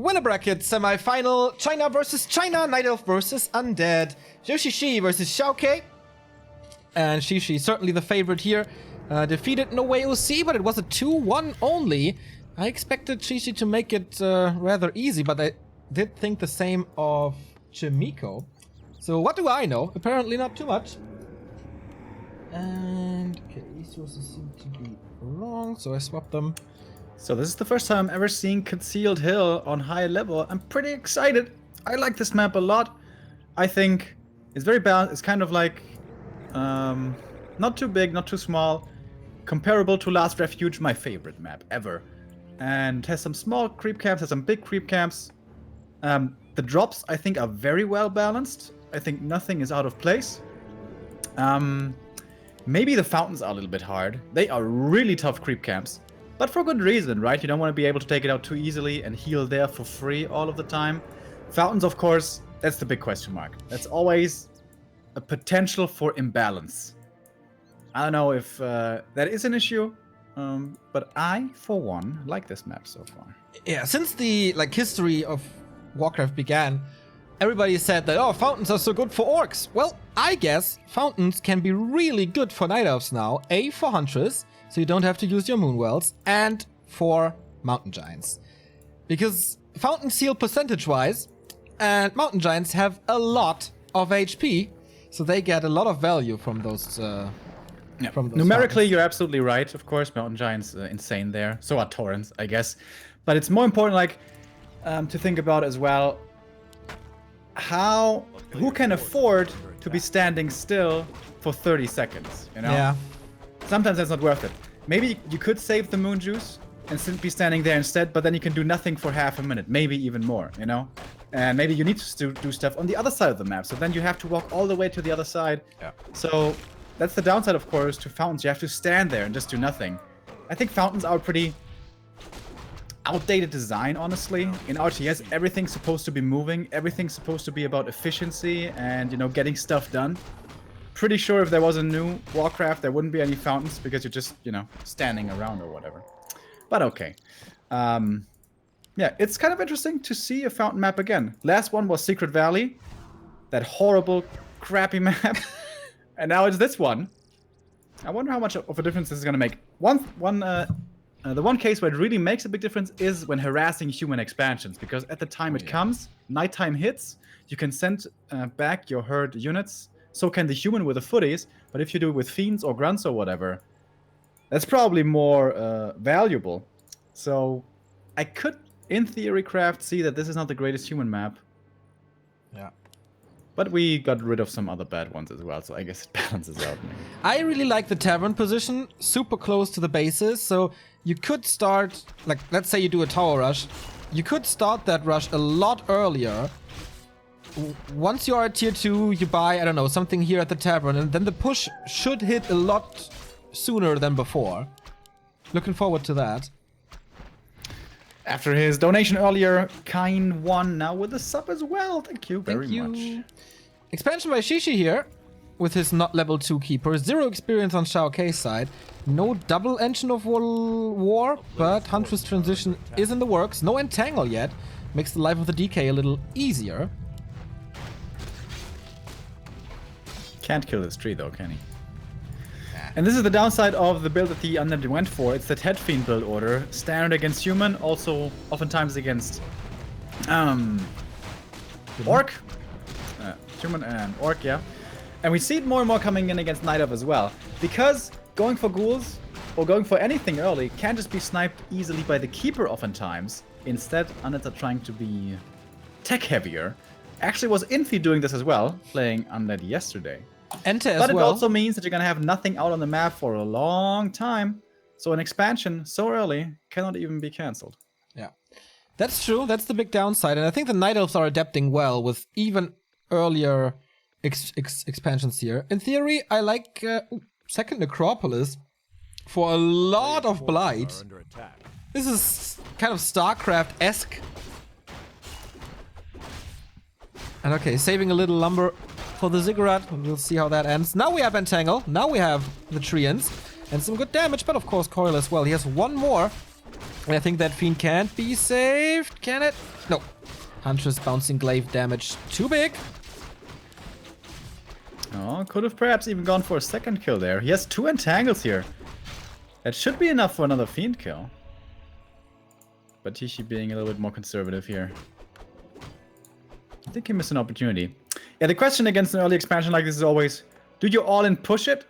Winner bracket semi-final. China versus China. Night Elf versus Undead. Yoshi versus XiaoKai. And Shishi certainly the favorite here. Defeated No Way OC, but it was a 2-1 only. I expected Shishi to make it rather easy, but I did think the same of Chimiko. So what do I know? Apparently not too much. And okay, these sources seem to be wrong, so I swapped them. So this is the first time I'm ever seeing Concealed Hill on high level. I'm pretty excited. I like this map a lot. I think it's very balanced. It's kind of like not too big, not too small. Comparable to Last Refuge, my favorite map ever. And has some small creep camps, has some big creep camps. The drops, I think, are very well balanced. I think nothing is out of place. Maybe the fountains are a little bit hard. They are really tough creep camps. But for good reason, right? You don't want to be able to take it out too easily and heal there for free all of the time. Fountains, of course, that's the big question mark. That's always a potential for imbalance. I don't know if that is an issue, but I, for one, like this map so far. Yeah, since the history of Warcraft began, everybody said that, oh, fountains are so good for orcs. Well, I guess fountains can be really good for Night Elves now. A, for Huntress, so you don't have to use your Moonwells, and for Mountain Giants. Because fountains heal percentage-wise, and Mountain Giants have a lot of HP, so they get a lot of value from those Numerically, fountains. you're absolutely right. Of course, Mountain Giants insane there. So are Torrents, I guess. But it's more important, to think about as well. Who can afford to be standing still for 30 seconds? You know? Yeah. Sometimes that's not worth it. Maybe you could save the Moon Juice and simply standing there instead, but then you can do nothing for half a minute, maybe even more, you know? And maybe you need to do stuff on the other side of the map, so then you have to walk all the way to the other side. Yeah. So that's the downside, of course, to fountains. You have to stand there and just do nothing. I think fountains are a pretty outdated design, honestly. In RTS, everything's supposed to be moving, everything's supposed to be about efficiency and, getting stuff done. Pretty sure if there was a new Warcraft, there wouldn't be any fountains because you're just, standing around or whatever. But okay. Yeah, it's kind of interesting to see a fountain map again. Last one was Secret Valley. That horrible, crappy map. And now it's this one. I wonder how much of a difference this is going to make. The one case where it really makes a big difference is when harassing human expansions. Because at the time it comes, nighttime hits, you can send back your herd units. So can the human with the footies, but if you do it with fiends or grunts or whatever, that's probably more valuable. So I could, in theory, see that this is not the greatest human map. Yeah. But we got rid of some other bad ones as well, so I guess it balances out. Maybe. I really like the tavern position, super close to the bases, so you could start, let's say you do a tower rush, you could start that rush a lot earlier. Once you are at tier 2, you buy, I don't know, something here at the tavern, and then the push should hit a lot sooner than before. Looking forward to that. After his donation earlier, Kine won now with a sub as well. Thank you very much. Expansion by Shishi here, with his not level 2 keeper. 0 experience on XiaoKai's side. No double engine of war, but Huntress transition is in the works. No entangle yet. Makes the life of the DK a little easier. Can't kill this tree though, can he? And this is the downside of the build that the Undead went for. It's that Head Fiend build order. Standard against human, also oftentimes against orc. Human and orc, yeah. And we see it more and more coming in against Night Elf as well. Because going for ghouls or going for anything early can just be sniped easily by the Keeper oftentimes. Instead, Undeads are trying to be tech heavier. Actually was Infi doing this as well, playing Undead yesterday. Enter as but well. It also means that you're going to have nothing out on the map for a long time. So an expansion so early cannot even be cancelled. Yeah, that's true. That's the big downside. And I think the Night Elves are adapting well with even earlier expansions here. In theory, I like Second Necropolis for a lot of Blight. This is kind of StarCraft-esque. And okay, saving a little lumber for the Ziggurat. We'll see how that ends. Now we have Entangle. Now we have the Treants. And some good damage, but of course Coil as well. He has one more. I think that Fiend can't be saved. Can it? No. Huntress bouncing glaive damage. Too big. Oh, could have perhaps even gone for a second kill there. He has 2 entangles here. That should be enough for another Fiend kill. But Tishi being a little bit more conservative here. I think he missed an opportunity. Yeah, the question against an early expansion like this is always, do you all in push it,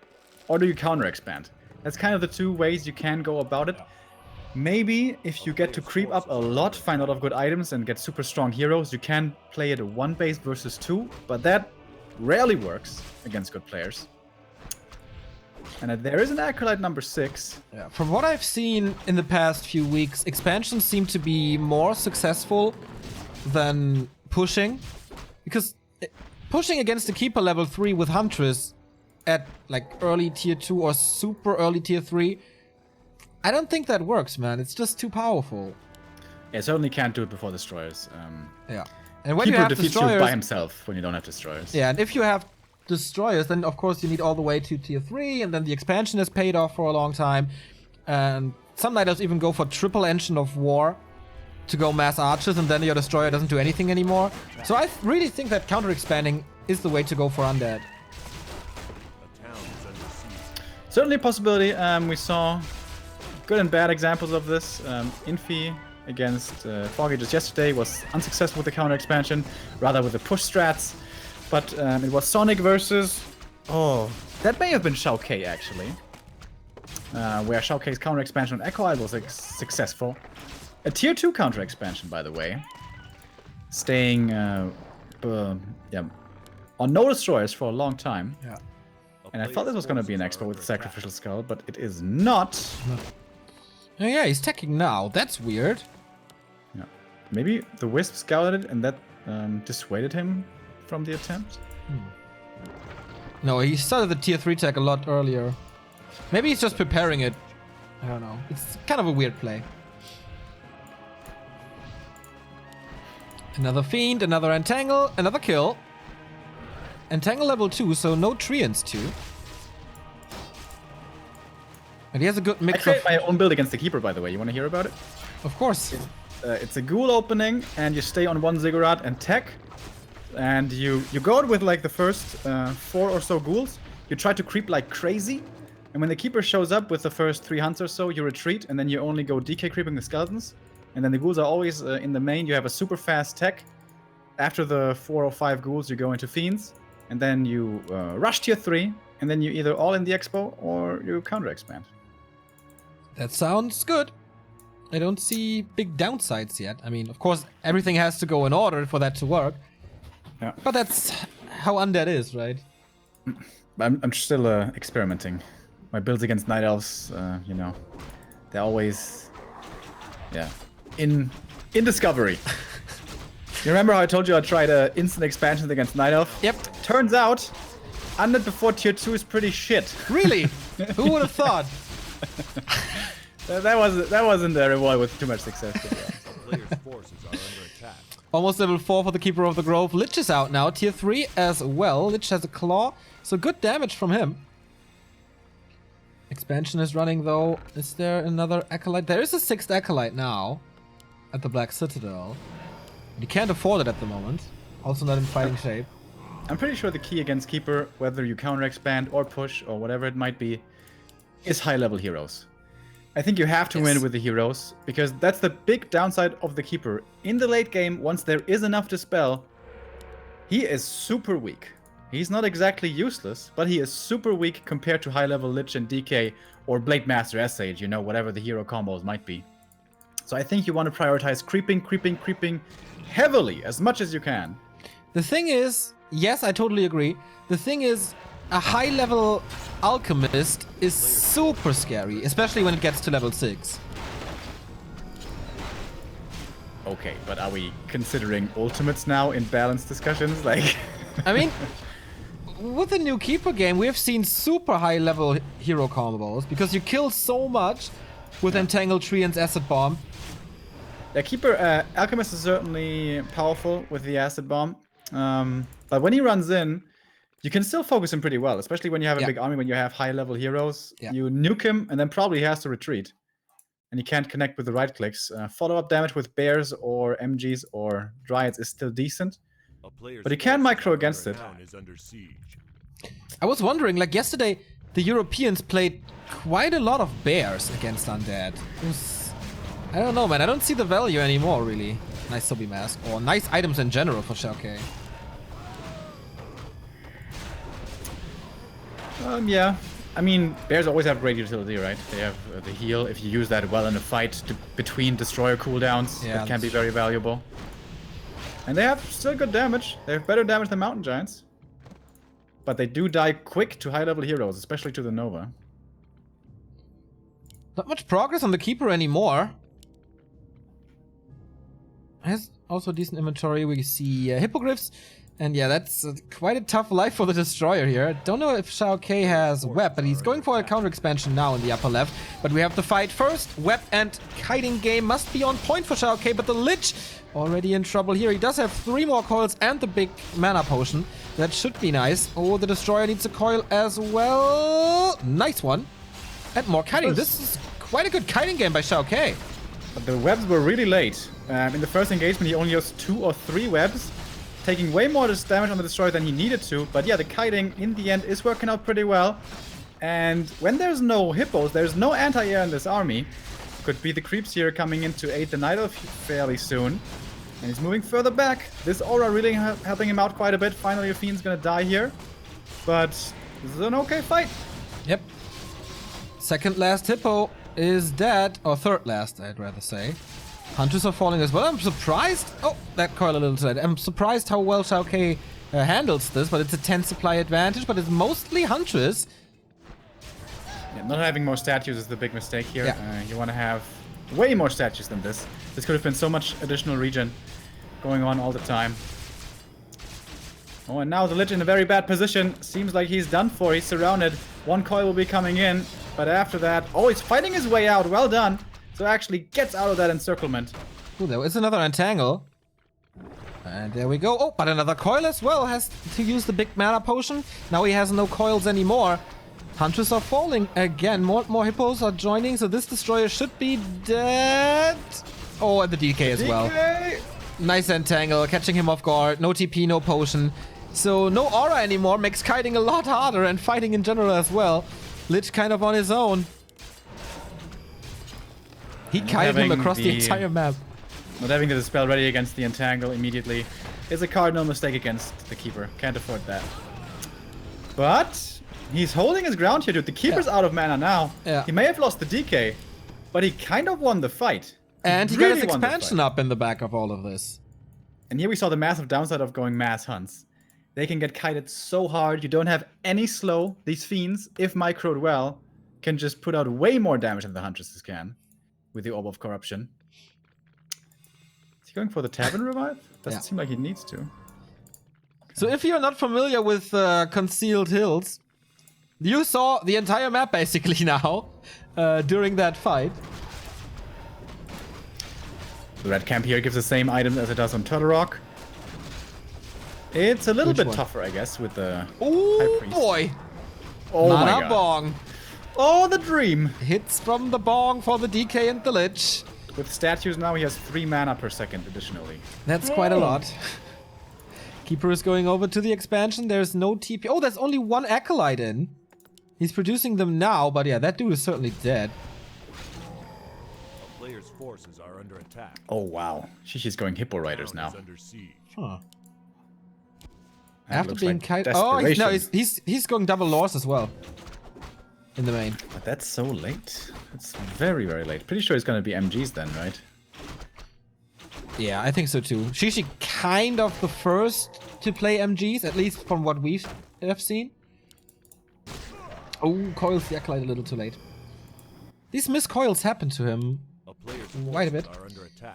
or do you counter expand? That's kind of the 2 ways you can go about it. Maybe if you get to creep up a lot, find a lot of good items, and get super strong heroes, you can play it a 1 base versus 2, but that rarely works against good players. And there is an Acolyte number 6. Yeah. From what I've seen in the past few weeks, expansions seem to be more successful than pushing. Because pushing against the Keeper level 3 with Huntress at like early tier 2 or super early tier 3, I don't think that works, man. It's just too powerful. Yeah, certainly can't do it before Destroyers. Yeah. And when Keeper you have defeats Destroyers... you by himself when you don't have Destroyers. Yeah, and if you have Destroyers, then of course you need all the way to tier 3, and then the expansion is paid off for a long time. And some Night Elves even go for triple Engine of War to go mass archers, and then your Destroyer doesn't do anything anymore. So I really think that counter-expanding is the way to go for Undead. Certainly a possibility. We saw good and bad examples of this. Infi against Foggy just yesterday was unsuccessful with the counter expansion, rather with the push strats. But it was Sonic versus... Oh, that may have been XiaoKai actually. Where XiaoKai's counter expansion on Echo Eye was successful. A tier 2 counter expansion, by the way. Staying yeah, on no destroyers for a long time. Yeah. And I thought this was going to be an expo with the Sacrificial Skull, but it is not. Oh yeah, he's teching now. That's weird. Yeah. Maybe the Wisp scouted it and that dissuaded him from the attempt? No, he started the tier 3 tech a lot earlier. Maybe he's just preparing it. I don't know. It's kind of a weird play. Another Fiend, another Entangle, another kill. Entangle level 2, so no Treants 2. And he has a good mix I created my own build against the Keeper, by the way. You want to hear about it? Of course. It's a ghoul opening, and you stay on 1 ziggurat and tech. And you go out with like the first 4 or so ghouls. You try to creep like crazy. And when the Keeper shows up with the first 3 hunts or so, you retreat, and then you only go DK creeping the skeletons. And then the ghouls are always in the main. You have a super fast tech. After the 4 or 5 ghouls, you go into Fiends. And then you rush tier 3. And then you either all in the expo or you counter expand. That sounds good. I don't see big downsides yet. I mean, of course, everything has to go in order for that to work. Yeah. But that's how Undead is, right? I'm still experimenting. My builds against Night Elves, you know, they're always, yeah, in discovery. You remember how I told you I tried instant expansions against Night Elf? Yep. Turns out, Undead before tier 2 is pretty shit. Really? Who would have thought? that wasn't a reward with too much success. Almost level 4 for the Keeper of the Grove. Lich is out now, tier 3 as well. Lich has a claw, so good damage from him. Expansion is running though. Is there another Acolyte? There is a 6th Acolyte now at the Black Citadel. You can't afford it at the moment. Also not in fighting shape. I'm pretty sure the key against Keeper, whether you counter expand or push or whatever it might be, is high level heroes. I think you have to win with the heroes, because that's the big downside of the Keeper. In the late game, once there is enough to spell, he is super weak. He's not exactly useless, but he is super weak compared to high level Lich and DK or Blade Master S-Age, you know, whatever the hero combos might be. So I think you want to prioritize creeping heavily, as much as you can. The thing is, yes, I totally agree. The thing is, a high-level alchemist is super scary, especially when it gets to level 6. Okay, but are we considering ultimates now in balanced discussions? Like, I mean, with the new Keeper game, we have seen super high-level hero combos because you kill so much with Entangled Tree and Acid Bomb. Yeah, Keeper, Alchemist is certainly powerful with the Acid Bomb. But when he runs in, you can still focus him pretty well, especially when you have a big army, when you have high-level heroes. You nuke him, and then probably he has to retreat. and you can't connect with the right clicks. Follow-up damage with bears or MGs or dryads is still decent, but you can micro against it. I was wondering, like yesterday, the Europeans played quite a lot of bears against undead. I don't know, man. I don't see the value anymore, really. Nice Sobi mask, or nice items in general for XiaoKai. Yeah. I mean, bears always have great utility, right? They have the heal. If you use that well in a fight between destroyer cooldowns, that can be very valuable. And they have still good damage. They have better damage than mountain giants. But they do die quick to high-level heroes, especially to the Nova. Not much progress on the Keeper anymore. Has also decent inventory. We see Hippogriffs. And yeah, that's quite a tough life for the Destroyer here. Don't know if XiaoKai has Web, but he's going for a counter expansion now in the upper left. But we have the fight first. Web and kiting game must be on point for XiaoKai, but the Lich already in trouble here. He does have 3 more coils and the big mana potion. That should be nice. Oh, the Destroyer needs a coil as well. Nice one. And more kiting. This is quite a good kiting game by XiaoKai. But the webs were really late. In the first engagement, he only used 2 or 3 webs, taking way more damage on the Destroyer than he needed to. But yeah, the kiting in the end is working out pretty well. And when there's no hippos, there's no anti-air in this army. Could be the creeps here coming in to aid the Night Elf fairly soon. And he's moving further back. This aura really helping him out quite a bit. Finally, a Fiend's gonna die here. But this is an okay fight. Yep. Second last hippo is dead. Or third last, I'd rather say. Hunters are falling as well. I'm surprised. Oh, that coil a little too late. I'm surprised how well XiaoKai handles this, but it's a 10 supply advantage, but it's mostly Huntress. Yeah, not having more statues is the big mistake here. Yeah. You want to have way more statues than this. This could have been so much additional regen going on all the time. Oh, and now the Lich in a very bad position. Seems like he's done for. He's surrounded. 1 coil will be coming in, but after that... Oh, he's fighting his way out. Well done. So actually gets out of that encirclement. Ooh, there is another entangle. And there we go. Oh, but another coil as well. Has to use the big mana potion. Now he has no coils anymore. Hunters are falling again. More hippos are joining. So this Destroyer should be dead. Oh, and the DK as well. Nice entangle. Catching him off guard. No TP, no potion. So no aura anymore. Makes kiting a lot harder and fighting in general as well. Lich kind of on his own. He kited him across the entire map. Not having the spell ready against the entangle immediately is a cardinal mistake against the Keeper. Can't afford that. But he's holding his ground here, dude. The Keeper's out of mana now. Yeah. He may have lost the DK, but he kind of won the fight. And he got his expansion up in the back of all of this. And here we saw the massive downside of going mass hunts. They can get kited so hard. You don't have any slow. These fiends, if microed well, can just put out way more damage than the Huntresses can with the Orb of Corruption. Is he going for the Tavern Revive? Doesn't seem like he needs to. Okay. So if you're not familiar with Concealed Hills, you saw the entire map basically now during that fight. The red camp here gives the same items as it does on Turtle Rock. It's a little bit tougher, I guess, with the High Priest. Boy! Oh Mana my god. bong. Oh, the dream! Hits from the bong for the DK and the Lich. With statues now, he has 3 mana per second additionally. That's quite a lot. Keeper is going over to the expansion. There's no TP. Oh, there's only 1 Acolyte in. He's producing them now, but yeah, that dude is certainly dead. A player's forces are under attack. Oh, wow. She's going Hippo Riders now. Huh. That After looks being like Oh, desperation. he's going double Lords as well. In the main. But that's so late. It's very, very late. Pretty sure it's gonna be MGs then, right? Yeah, I think so too. Shishi kind of the first to play MGs, at least from what we have seen. Oh, coils the Acolyte a little too late. These miscoils happen to him quite a bit.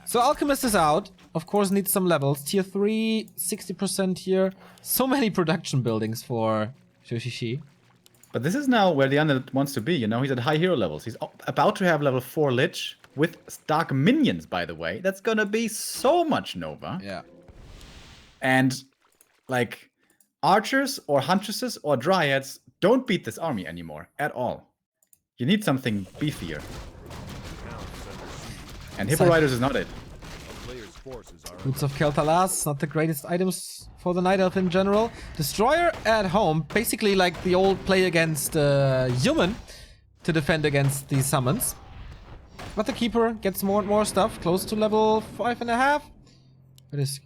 So Alchemist is out. Of course, needs some levels. Tier 3, 60% here. So many production buildings for Shishi. But this is now where the Undead wants to be, you know? He's at high hero levels. He's about to have level 4 Lich with Dark Minions, by the way. That's gonna be so much Nova. Yeah. And, like, Archers or Huntresses or Dryads don't beat this army anymore at all. You need something beefier. And Hippo Riders is not it. A player's forces are Boots of Kel'Thalas, not the greatest items for the Night Elf in general. Destroyer at home, basically like the old play against human to defend against these summons. But the Keeper gets more and more stuff, close to level 5.5. But is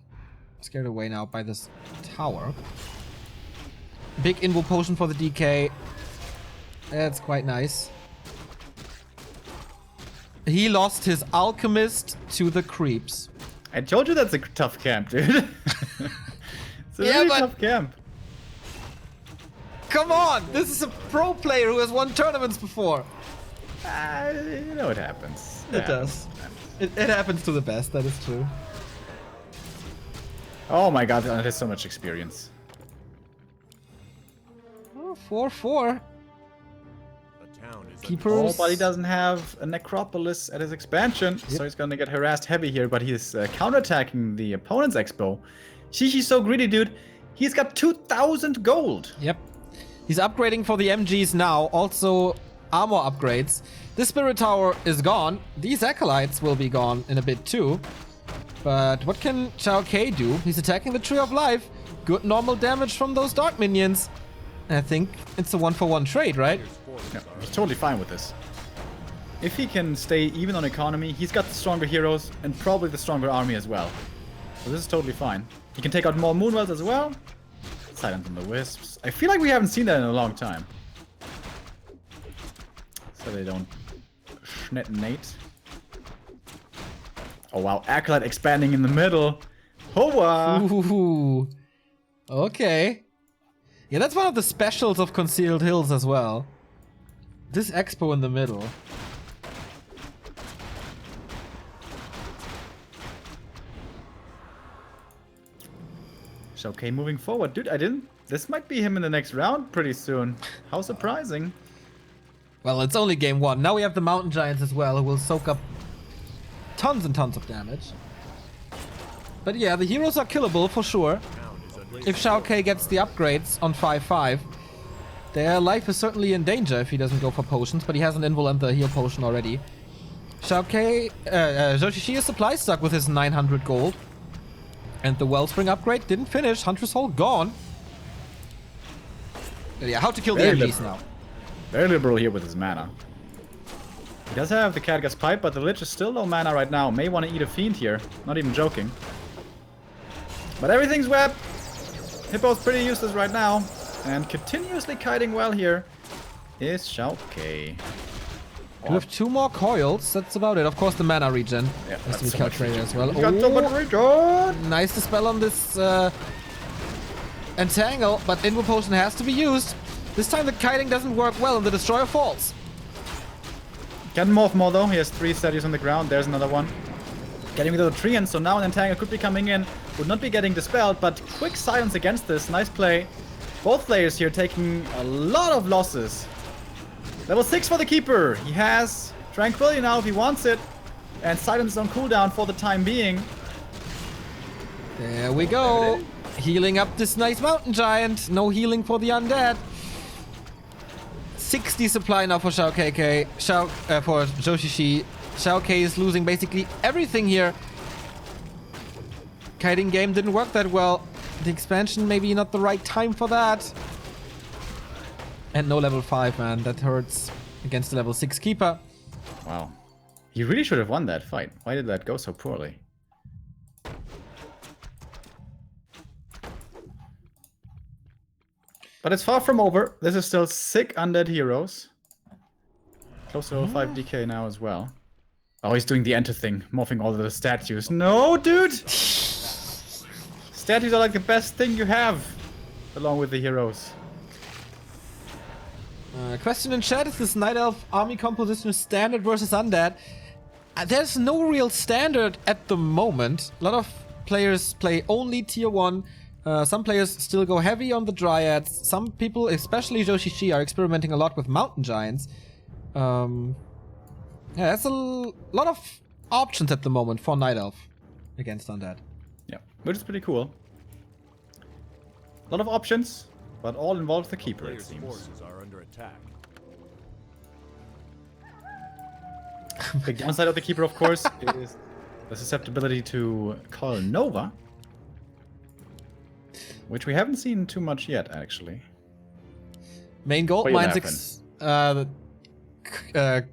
scared away now by this tower. Big Invo Potion for the DK. That's quite nice. He lost his Alchemist to the creeps. I told you that's a tough camp, dude. It's a really tough camp. Come on! This is a pro player who has won tournaments before. You know it happens. It does. It happens to the best, that is true. Oh my god, it has so much experience. Oh, 4-4. the town is Keepers. Oh, but he doesn't have a Necropolis at his expansion, so he's gonna get harassed heavy here, but he's counterattacking the opponent's expo. Shishi's so greedy, dude. He's got 2,000 gold. Yep. He's upgrading for the MGs now, also armor upgrades. This Spirit Tower is gone. These Acolytes will be gone in a bit too. But what can XiaoKai do? He's attacking the Tree of Life. Good normal damage from those Dark Minions. And I think it's a 1-for-1 trade, right? Yeah, he's totally fine with this. If he can stay even on economy, he's got the stronger heroes and probably the stronger army as well. So this is totally fine. He can take out more Moonwells as well. Silence on the Wisps. I feel like we haven't seen that in a long time. So they don't schnetonate. Oh wow, Acolyte expanding in the middle. Hoa! Ooh. Okay. Yeah, that's one of the specials of Concealed Hills as well. This expo in the middle. XiaoKai moving forward. Dude, I didn't... This might be him in the next round pretty soon. How surprising. Well, it's only game 1. Now we have the Mountain Giants as well, who will soak up tons and tons of damage. But yeah, the heroes are killable for sure. If XiaoKai gets the upgrades on 5-5, their life is certainly in danger if he doesn't go for potions, but he has an Invul and the heal potion already. XiaoKai, Zhou is supply stuck with his 900 gold. And the Wellspring upgrade didn't finish. Huntress Hole gone. But yeah, how to kill the MGs now. Very liberal here with his mana. He does have the Khadgar's Pipe, but the Lich is still low mana right now. May want to eat a Fiend here. Not even joking. But everything's web. Hippo's pretty useless right now. And continuously kiting well here is XiaoKai. We have 2 more coils. That's about it. Of course, the mana regen Yeah, has to be so much calculated regen. as well. He's got so much regen! Nice dispel on this Entangle, but Invo Potion has to be used. This time the kiting doesn't work well and the Destroyer falls. Can morph more though. He has 3 statues on the ground. There's another one. Getting rid of the tree, and so now an Entangle could be coming in. Would not be getting dispelled, but quick silence against this. Nice play. Both players here taking a lot of losses. Level 6 for the Keeper. He has Tranquility now if he wants it. And silence is on cooldown for the time being. There we go. Healing up this nice Mountain Giant. No healing for the undead. 60 supply now for XiaoKai. For Zhou. XiaoKai is losing basically everything here. Kiting game didn't work that well. The expansion maybe not the right time for that. And no level 5, man. That hurts against the level 6 Keeper. Wow. He really should have won that fight. Why did that go so poorly? But it's far from over. This is still sick undead heroes. Close to 5 DK now as well. Oh, he's doing the enter thing. Morphing all of the statues. No, dude! Statues are like the best thing you have. Along with the heroes. Question in chat, is this Night Elf army composition standard versus undead? There's no real standard at the moment. A lot of players play only tier 1. Some players still go heavy on the Dryads. Some people, especially Zhou, are experimenting a lot with Mountain Giants. Yeah, that's a lot of options at the moment for Night Elf against undead. Yeah, which is pretty cool. A lot of options, but all involve the Keeper, it Players' seems. forces are under attack. Big downside of the Keeper, of course, is the susceptibility to Coil Nova. Which we haven't seen too much yet, actually. Main gold What are you mines.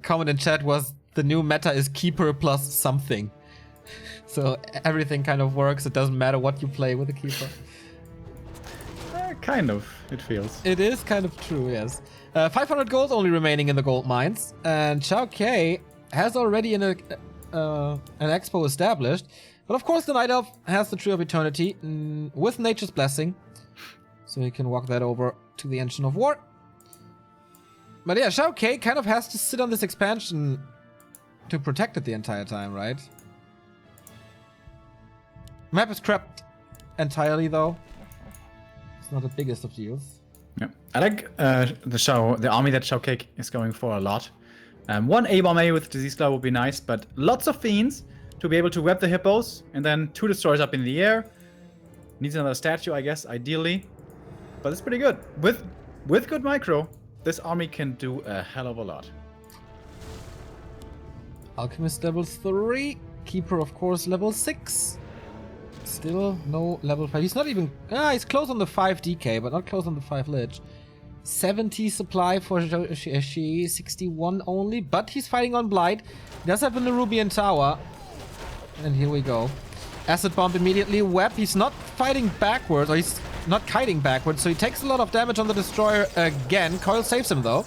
Comment in chat was the new meta is Keeper plus something. So everything kind of works. It doesn't matter what you play with the Keeper. Kind of, it feels. It is kind of true, yes. 500 gold only remaining in the gold mines. And XiaoKai has already an expo established. But of course the Night Elf has the Tree of Eternity with Nature's Blessing. So he can walk that over to the Engine of War. But yeah, XiaoKai kind of has to sit on this expansion to protect it the entire time, right? Map is crept entirely though. It's not the biggest of deals. Yeah, I like the army that XiaoKai is going for a lot. One A-bomb A with Disease Cloud would be nice, but lots of Fiends to be able to web the hippos, and then 2 destroyers up in the air. Needs another statue, I guess, ideally. But it's pretty good. With good micro, this army can do a hell of a lot. Alchemist level 3. Keeper, of course, level 6. Still no level 5. He's not even... he's close on the 5 DK, but not close on the 5 Lich. 70 supply for Shi, 61 only, but he's fighting on Blight. He does have a Nerubian Tower. And here we go. Acid Bomb immediately. Web. He's not fighting backwards, or he's not kiting backwards, so he takes a lot of damage on the Destroyer again. Coil saves him, though.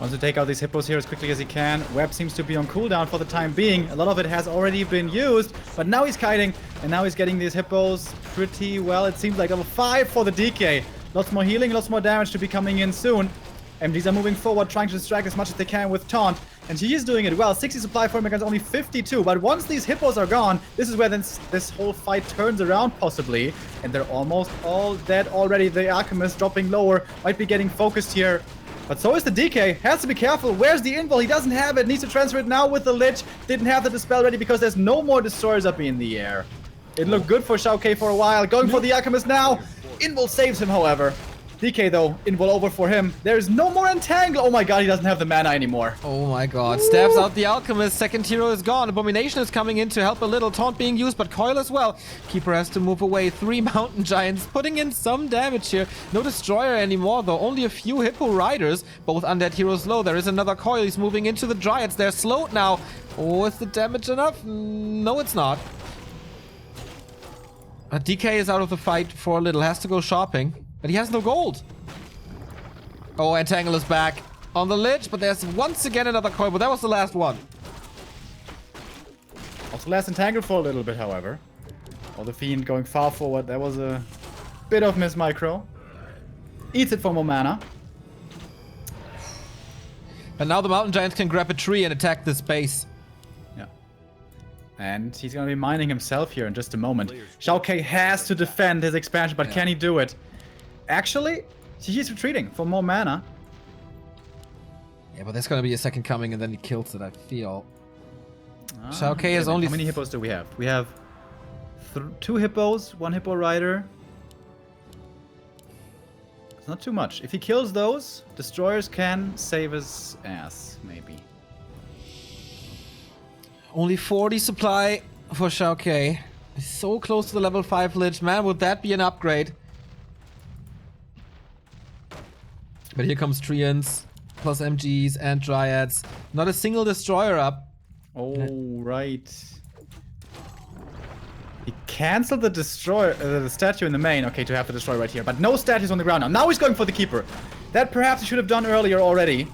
Wants to take out these hippos here as quickly as he can. Web seems to be on cooldown for the time being. A lot of it has already been used, but now he's kiting, and now he's getting these hippos pretty well. It seems like level 5 for the DK. Lots more healing, lots more damage to be coming in soon. MDs are moving forward, trying to distract as much as they can with Taunt. And he is doing it well. 60 supply for him against only 52. But once these hippos are gone, this is where this whole fight turns around, possibly. And they're almost all dead already. The Alchemist dropping lower, might be getting focused here. But so is the DK. Has to be careful. Where's the invul? He doesn't have it. Needs to transfer it now with the Lich. Didn't have the Dispel ready because there's no more Destroyers up in the air. It looked good for XiaoKai for a while. Going for the Alchemist now. Invul saves him, however. DK though, invul over for him. There's no more entangle. Oh my god, he doesn't have the mana anymore. Oh my god. Stabs out the Alchemist. Second hero is gone. Abomination is coming in to help a little. Taunt being used, but Coil as well. Keeper has to move away. 3 Mountain Giants putting in some damage here. No Destroyer anymore though. Only a few Hippo Riders. Both undead heroes low. There is another Coil. He's moving into the Dryads. They're slowed now. Oh, is the damage enough? No, it's not. DK is out of the fight for a little. Has to go shopping. But he has no gold. Oh, Entangle is back on the Lich, but there's once again another coil, but that was the last one. Also last Entangle for a little bit, however. Oh, the Fiend going far forward. That was a bit of miss micro. Eats it for more mana. And now the Mountain Giants can grab a tree and attack this base. Yeah. And he's going to be mining himself here in just a moment. XiaoKai has to defend his expansion, but can he do it? Actually, he's retreating for more mana. Yeah, but there's going to be a second coming and then he kills it, I feel. XiaoKai is only... How many hippos do we have? We have 2 hippos, 1 hippo rider. It's not too much. If he kills those, destroyers can save his ass, maybe. Only 40 supply for XiaoKai. He's so close to the level 5 Lich. Man, would that be an upgrade? But here comes Treants, plus MGs and Dryads. Not a single Destroyer up. Oh, right. He cancelled the destroyer, the statue in the main. Okay, to have the Destroyer right here. But no statues on the ground now. Now he's going for the Keeper. That perhaps he should have done earlier already.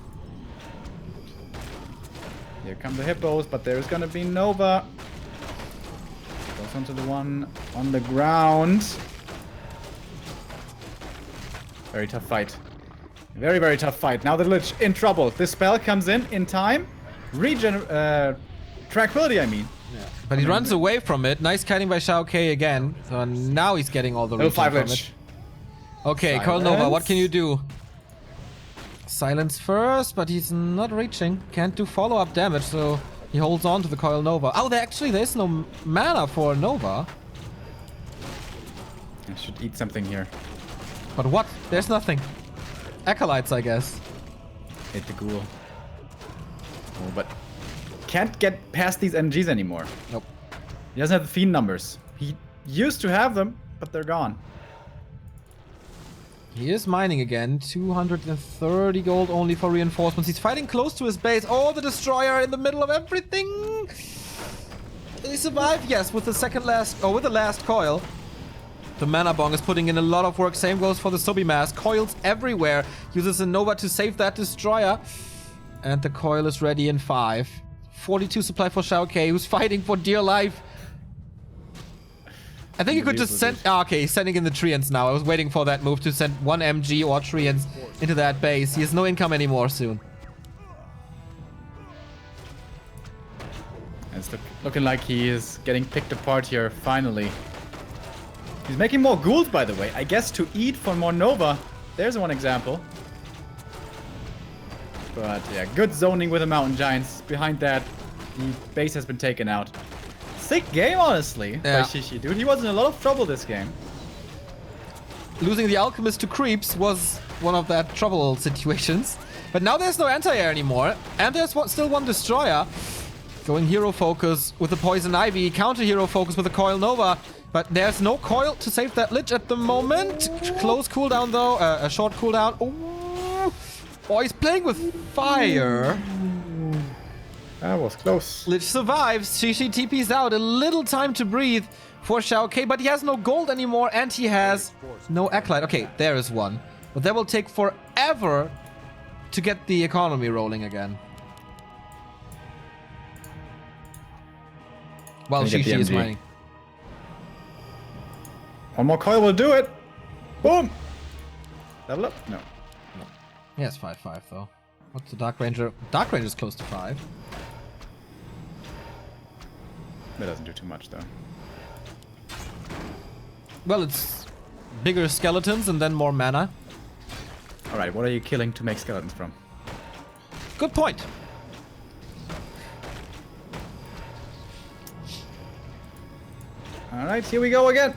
Here come the hippos, but there's gonna be Nova. Goes onto the one on the ground. Very tough fight. Very, very tough fight. Now the Lich in trouble. This spell comes in time. Tranquility, I mean. Yeah. But he runs away from it. Nice kiting by XiaoKai again. So now he's getting all the regen from it. Okay, Coil Nova, what can you do? Silence first, but he's not reaching. Can't do follow-up damage, so he holds on to the Coil Nova. Oh, there's no mana for Nova. I should eat something here. But what? There's nothing. Acolytes, I guess. Hit the ghoul. Oh, but can't get past these NGs anymore. Nope. He doesn't have the Fiend numbers. He used to have them, but they're gone. He is mining again. 230 gold only for reinforcements. He's fighting close to his base. Oh, the destroyer in the middle of everything. Will he survive? Yes, with the with the last coil. The mana bong is putting in a lot of work. Same goes for the Subimass. Coils everywhere. Uses a Nova to save that destroyer. And the coil is ready in 5. 42 supply for XiaoKai, who's fighting for dear life. I think you could just send... Oh, okay, he's sending in the Treants now. I was waiting for that move to send one MG or Treants into that base. He has no income anymore soon. It's looking like he is getting picked apart here, finally. He's making more ghouls, by the way. I guess to eat for more Nova. There's one example. But yeah, good zoning with the Mountain Giants. Behind that, the base has been taken out. Sick game, honestly, by Shishi, dude. He was in a lot of trouble this game. Losing the Alchemist to creeps was one of that trouble situations. But now there's no anti-air anymore. And there's still one destroyer. Going hero focus with the Poison Ivy. Counter hero focus with the Coil Nova. But there's no coil to save that Lich at the moment. Close cooldown though. A short cooldown. Oh, he's playing with fire. That was close. Lich survives. Shishi TP's out. A little time to breathe for XiaoKai, but he has no gold anymore and he has no Acolyte. Okay, there is one. But that will take forever to get the economy rolling again. While Shishi is mining. One more coil will do it. Boom. Level up? No. Yeah, it's 5-5 though. What's the Dark Ranger? Dark Ranger's close to 5. That doesn't do too much though. Well, it's bigger skeletons and then more mana. Alright, what are you killing to make skeletons from? Good point. Alright, here we go again.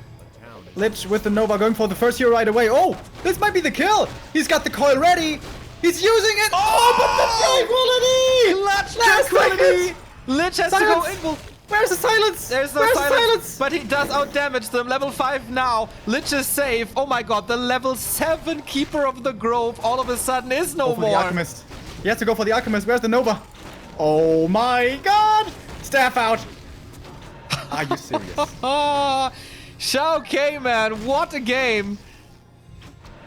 Lich with the Nova going for the first hero right away. Oh, this might be the kill. He's got the coil ready. He's using it. Oh, but the tranquility. Lich has to go in. Where's the silence? There's no silence. But he does outdamage them. Level 5 now. Lich is safe. Oh my god, the level 7 Keeper of the Grove all of a sudden is no more. The Alchemist. He has to go for the Alchemist. Where's the Nova? Oh my god. Staff out. Are you serious? XiaoKai, man, what a game.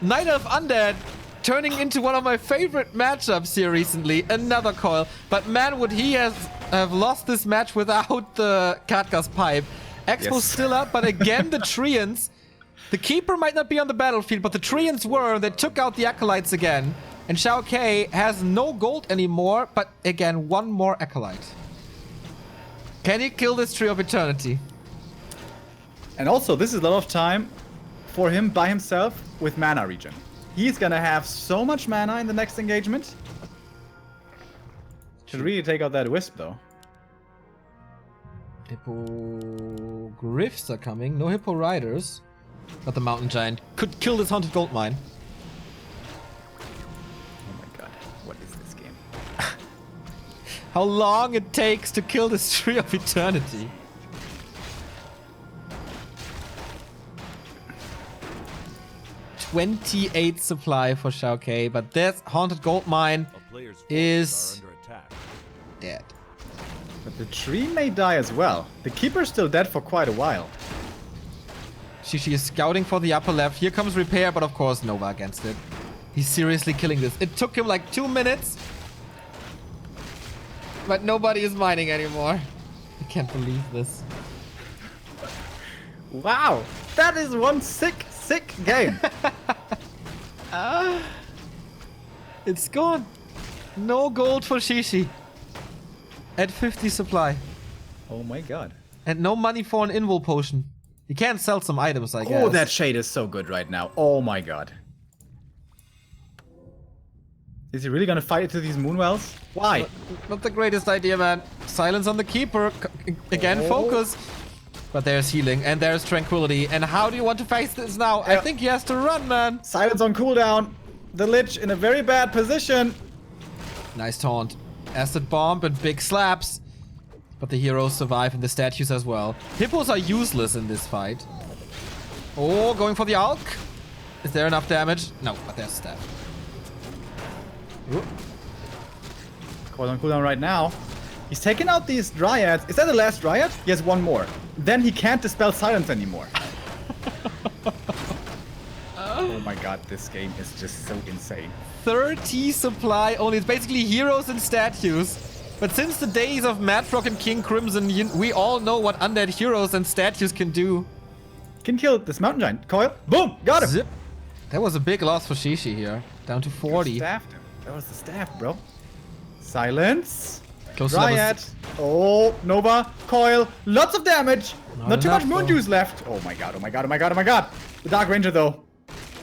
Night of Undead turning into one of my favorite matchups here recently. Another coil. But man, would he have lost this match without the Katga's pipe. Expo's still up, but again, the Treants. The Keeper might not be on the battlefield, but the Treants were. They took out the Acolytes again. And XiaoKai has no gold anymore, but again, one more Acolyte. Can he kill this Tree of Eternity? And also, this is a lot of time for him by himself with mana regen. He's gonna have so much mana in the next engagement. Should really take out that Wisp, though. Hippo Griffs are coming. No Hippo Riders. But the Mountain Giant could kill this Haunted Gold Mine. Oh my god, what is this game? How long it takes to kill this Tree of Eternity. $28 supply for XiaoKai, but this Haunted Gold Mine is dead. But the tree may die as well. The Keeper's still dead for quite a while. Shishi is scouting for the upper left. Here comes Repair, but of course Nova against it. He's seriously killing this. It took him like 2 minutes. But nobody is mining anymore. I can't believe this. Wow, that is one sick game. It's gone. No gold for Shishi. At 50 supply. Oh my god. And no money for an invul potion. You can sell some items, I guess. Oh, that shade is so good right now. Oh my god. Is he really gonna fight into these Moonwells? Why? Not the greatest idea, man. Silence on the Keeper. Again, focus. But there's healing and there's tranquility. And how do you want to face this now? I think he has to run, man. Silence on cooldown. The Lich in a very bad position. Nice taunt. Acid bomb and big slaps. But the heroes survive and the statues as well. Hippos are useless in this fight. Oh, going for the Alk. Is there enough damage? No, but there's staff. Coil on cooldown right now. He's taking out these dryads. Is that the last dryad? He has one more. Then he can't dispel silence anymore. Oh my god, this game is just so insane. 30 supply only. It's basically heroes and statues. But since the days of Madfrog and King Crimson, we all know what undead heroes and statues can do. Can kill this mountain giant. Coil. Boom! Got him! Zip. That was a big loss for Shishi here. Down to 40. Staffed him. That was the staff, bro. Silence. Close to Dryad. Oh, Nova. Coil. Lots of damage. Not too much enough, moon though. juice left. Oh my god, oh my god, oh my god, oh my god. The Dark Ranger, though.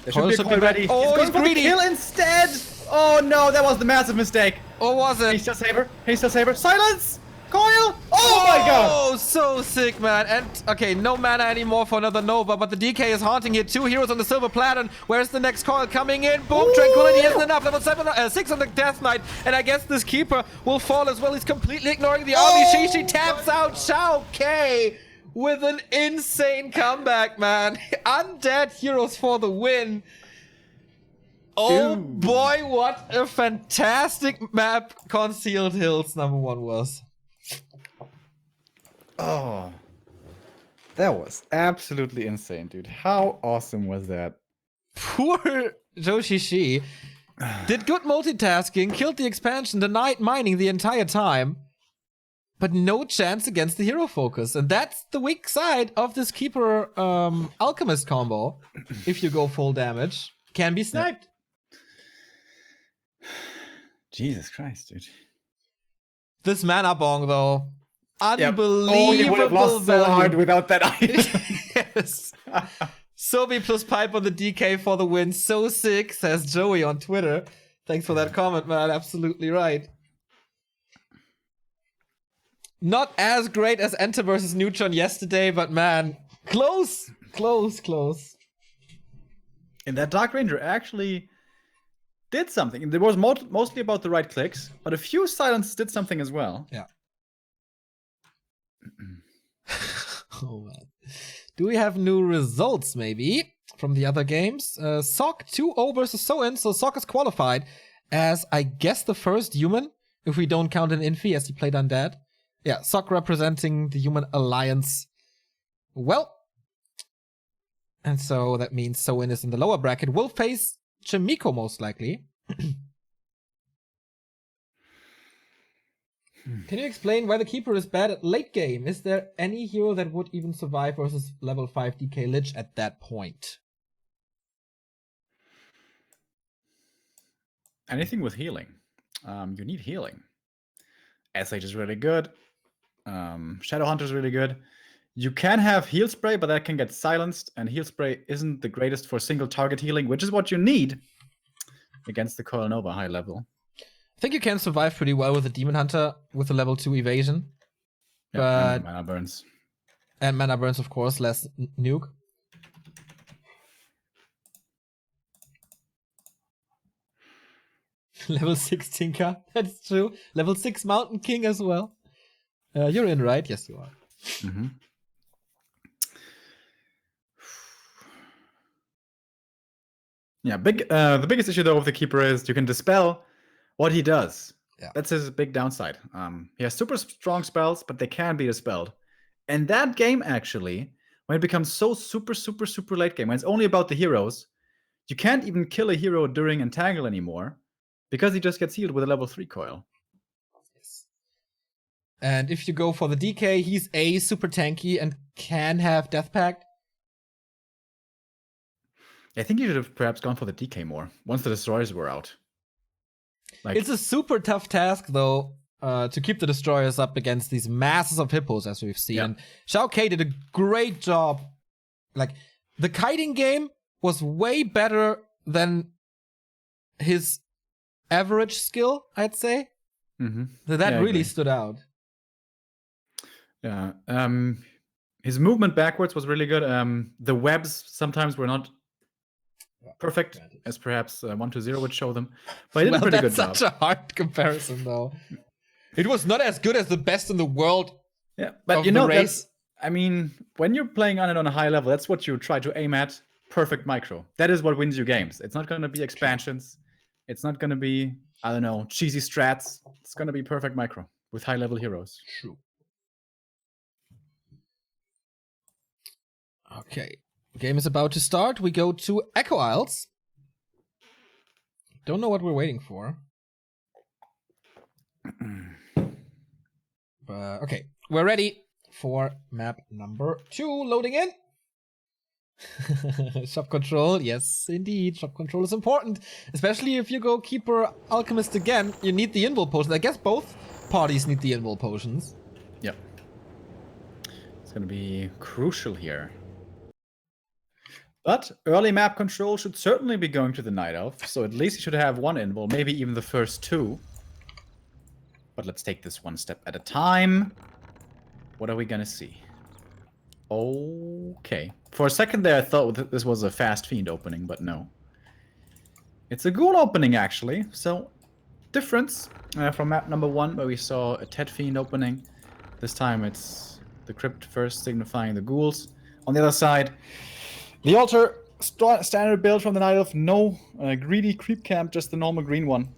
There should Coil be a should coil be ready. ready. Oh, going he's for the greedy. kill instead. Oh no, that was the massive mistake. Or was it? Haste saber. Haste saber. Silence. Coil. Oh my god. Oh, so sick, man. And, okay, no mana anymore for another Nova, but the DK is haunting here. 2 heroes on the Silver Platinum. Where's the next coil coming in? Boom, Ooh. Tranquility isn't enough. Level 6 on the Death Knight. And I guess this Keeper will fall as well. He's completely ignoring the army. Oh Shishi taps out XiaoKai with an insane comeback, man. Undead heroes for the win. Oh Dude. boy, what a fantastic map Concealed Hills #1 was. Oh. That was absolutely insane, dude. How awesome was that? Poor Joshishi did good multitasking, killed the expansion, denied mining the entire time, but no chance against the hero focus. And that's the weak side of this Keeper Alchemist combo. If you go full damage, can be sniped. Jesus Christ, dude. This mana bong, though, unbelievable. Oh, he would have lost so value. hard without that item. Yes. Sobi plus pipe on the DK for the win. So sick, says Joey on Twitter. Thanks for that comment, man. Absolutely right. Not as great as Enter versus Neutron yesterday, but man, close. And that Dark Ranger actually did something. It was mostly about the right clicks, but a few silences did something as well. Yeah. Oh man. Do we have new results maybe from the other games? Sok 2-0 versus Soin, so Sok is qualified as, I guess, the first human, if we don't count an Infi as he played Undead. Yeah, Sok representing the Human Alliance. Well, and so that means Soin is in the lower bracket. Will face Chimiko most likely. Can you explain why the Keeper is bad at late game? Is there any hero that would even survive versus level 5 DK Lich at that point? Anything with healing. You need healing. SH is really good. Shadowhunter is really good. You can have heal spray, but that can get silenced, and heal spray isn't the greatest for single target healing, which is what you need against the Coil Nova high level. I think you can survive pretty well with the Demon Hunter with a level 2 evasion. Yeah, But and mana burns. and mana burns, of course, less nuke. Level 6 Tinker, that's true. Level 6 Mountain King as well. You're in, right? Yes, you are. Mm-hmm. Yeah, the biggest issue though with the Keeper is you can dispel what he does. Yeah. That's his big downside. He has super strong spells, but they can be dispelled. And that game actually, when it becomes so super late game, when it's only about the heroes, you can't even kill a hero during Entangle anymore because he just gets healed with a level 3 coil. Yes. And if you go for the DK, he's A, super tanky and can have Death Pact. I think you should have perhaps gone for the DK more once the destroyers were out. Like, It's a super tough task, though, to keep the destroyers up against these masses of hippos, as we've seen. Yeah. And XiaoKai did a great job. Like, the kiting game was way better than his average skill, I'd say. mm-hmm. That Yeah, I really agree. stood out. Yeah. His movement backwards was really good. The webs sometimes were not perfect, as perhaps 1-0 would show them. But he did a pretty good that's job. such a hard comparison, though. It was not as good as the best in the world Yeah, but of you the know, race. I mean, when you're playing on it on a high level, that's what you try to aim at. Perfect micro. That is what wins you games. It's not going to be expansions. It's not going to be, I don't know, cheesy strats. It's going to be perfect micro with high level heroes. True. Okay. Game is about to start. We go to Echo Isles. Don't know what we're waiting for. Okay. We're ready for map number 2. Loading in. Shop control. Yes, indeed. Shop control is important. Especially if you go Keeper Alchemist again. You need the invul potion. I guess both parties need the invul potions. Yep. It's going to be crucial here. But early map control should certainly be going to the Night Elf, so at least you should have one invul, maybe even the first 2. But let's take this one step at a time. What are we gonna see? Okay. For a second there I thought this was a Fast Fiend opening, but no. It's a Ghoul opening actually, so difference from map number 1 where we saw a Tet Fiend opening. This time it's the Crypt first signifying the Ghouls. On the other side, the altar, standard build from the Night Elf, no greedy creep camp, just the normal green one.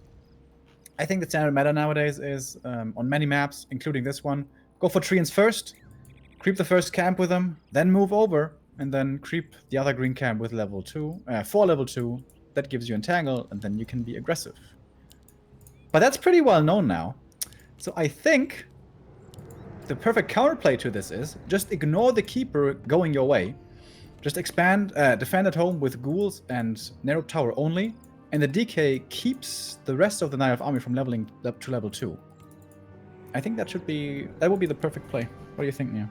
I think the standard meta nowadays is, on many maps, including this one, go for treants first, creep the first camp with them, then move over, and then creep the other green camp with level 2, for level 2. That gives you entangle, and then you can be aggressive. But that's pretty well known now. So I think the perfect counterplay to this is just ignore the Keeper going your way. Just expand, defend at home with ghouls and narrow tower only, and the DK keeps the rest of the Night Elf army from leveling up to level 2. I think that would be the perfect play. What do you think, Nia?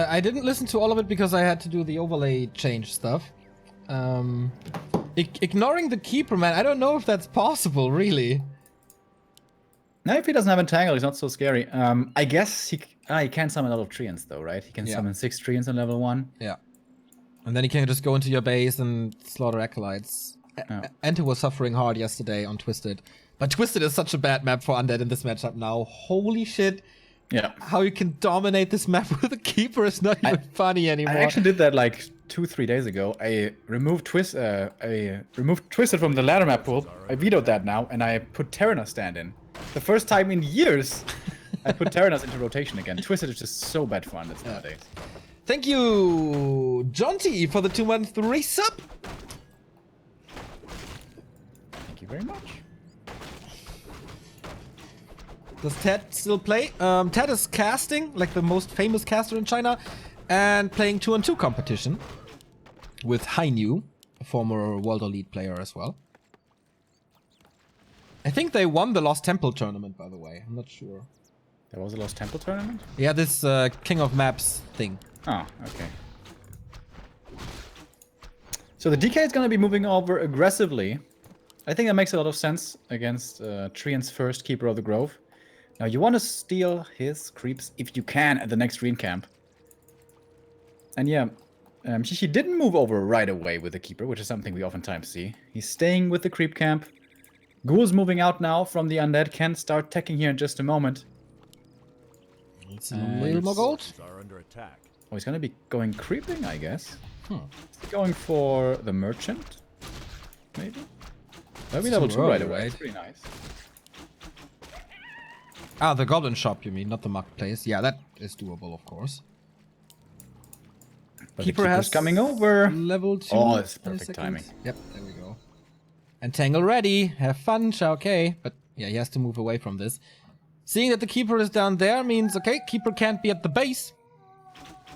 I didn't listen to all of it because I had to do the overlay change stuff. Ignoring the Keeper, man, I don't know if that's possible, really. Now, if he doesn't have entangle, he's not so scary. I guess he can summon a lot of treants, though, right? He can summon 6 treants on level 1. Yeah. And then you can just go into your base and slaughter acolytes. Enter was suffering hard yesterday on Twisted. But Twisted is such a bad map for Undead in this matchup now. Holy shit. Yeah. How you can dominate this map with a Keeper is not even funny anymore. I actually did that like 2-3 days ago. I removed Twisted from the ladder map pool. I vetoed that now, and I put Terranos stand in. The first time in years I put Terranos into rotation again. Twisted is just so bad for Undead nowadays. Thank you, John T, for the 2-month resub. Thank you very much. Does Ted still play? Ted is casting, like the most famous caster in China, and playing 2-on-2 competition with Hainu, a former World Elite player as well. I think they won the Lost Temple tournament, by the way. I'm not sure. There was a Lost Temple tournament? Yeah, this King of Maps thing. Oh, okay. So the DK is going to be moving over aggressively. I think that makes a lot of sense against Treant's first Keeper of the Grove. Now you want to steal his creeps if you can at the next green camp. And yeah, Shishi didn't move over right away with the Keeper, which is something we oftentimes see. He's staying with the creep camp. Ghoul's moving out now from the Undead. Can start teching here in just a moment. It's a little more gold. Are under attack. Oh, he's going to be going creeping, I guess. Is he going for the Merchant? Maybe? That'll be level 2 right away. It's pretty nice. Ah, the Goblin Shop, you mean, not the Marketplace. Yeah, that is doable, of course. But Keeper has coming over. Level 2. Oh, it's perfect timing. Yep, there we go. Entangle ready. Have fun, XiaoKai. But yeah, he has to move away from this. Seeing that the Keeper is down there means, okay, Keeper can't be at the base.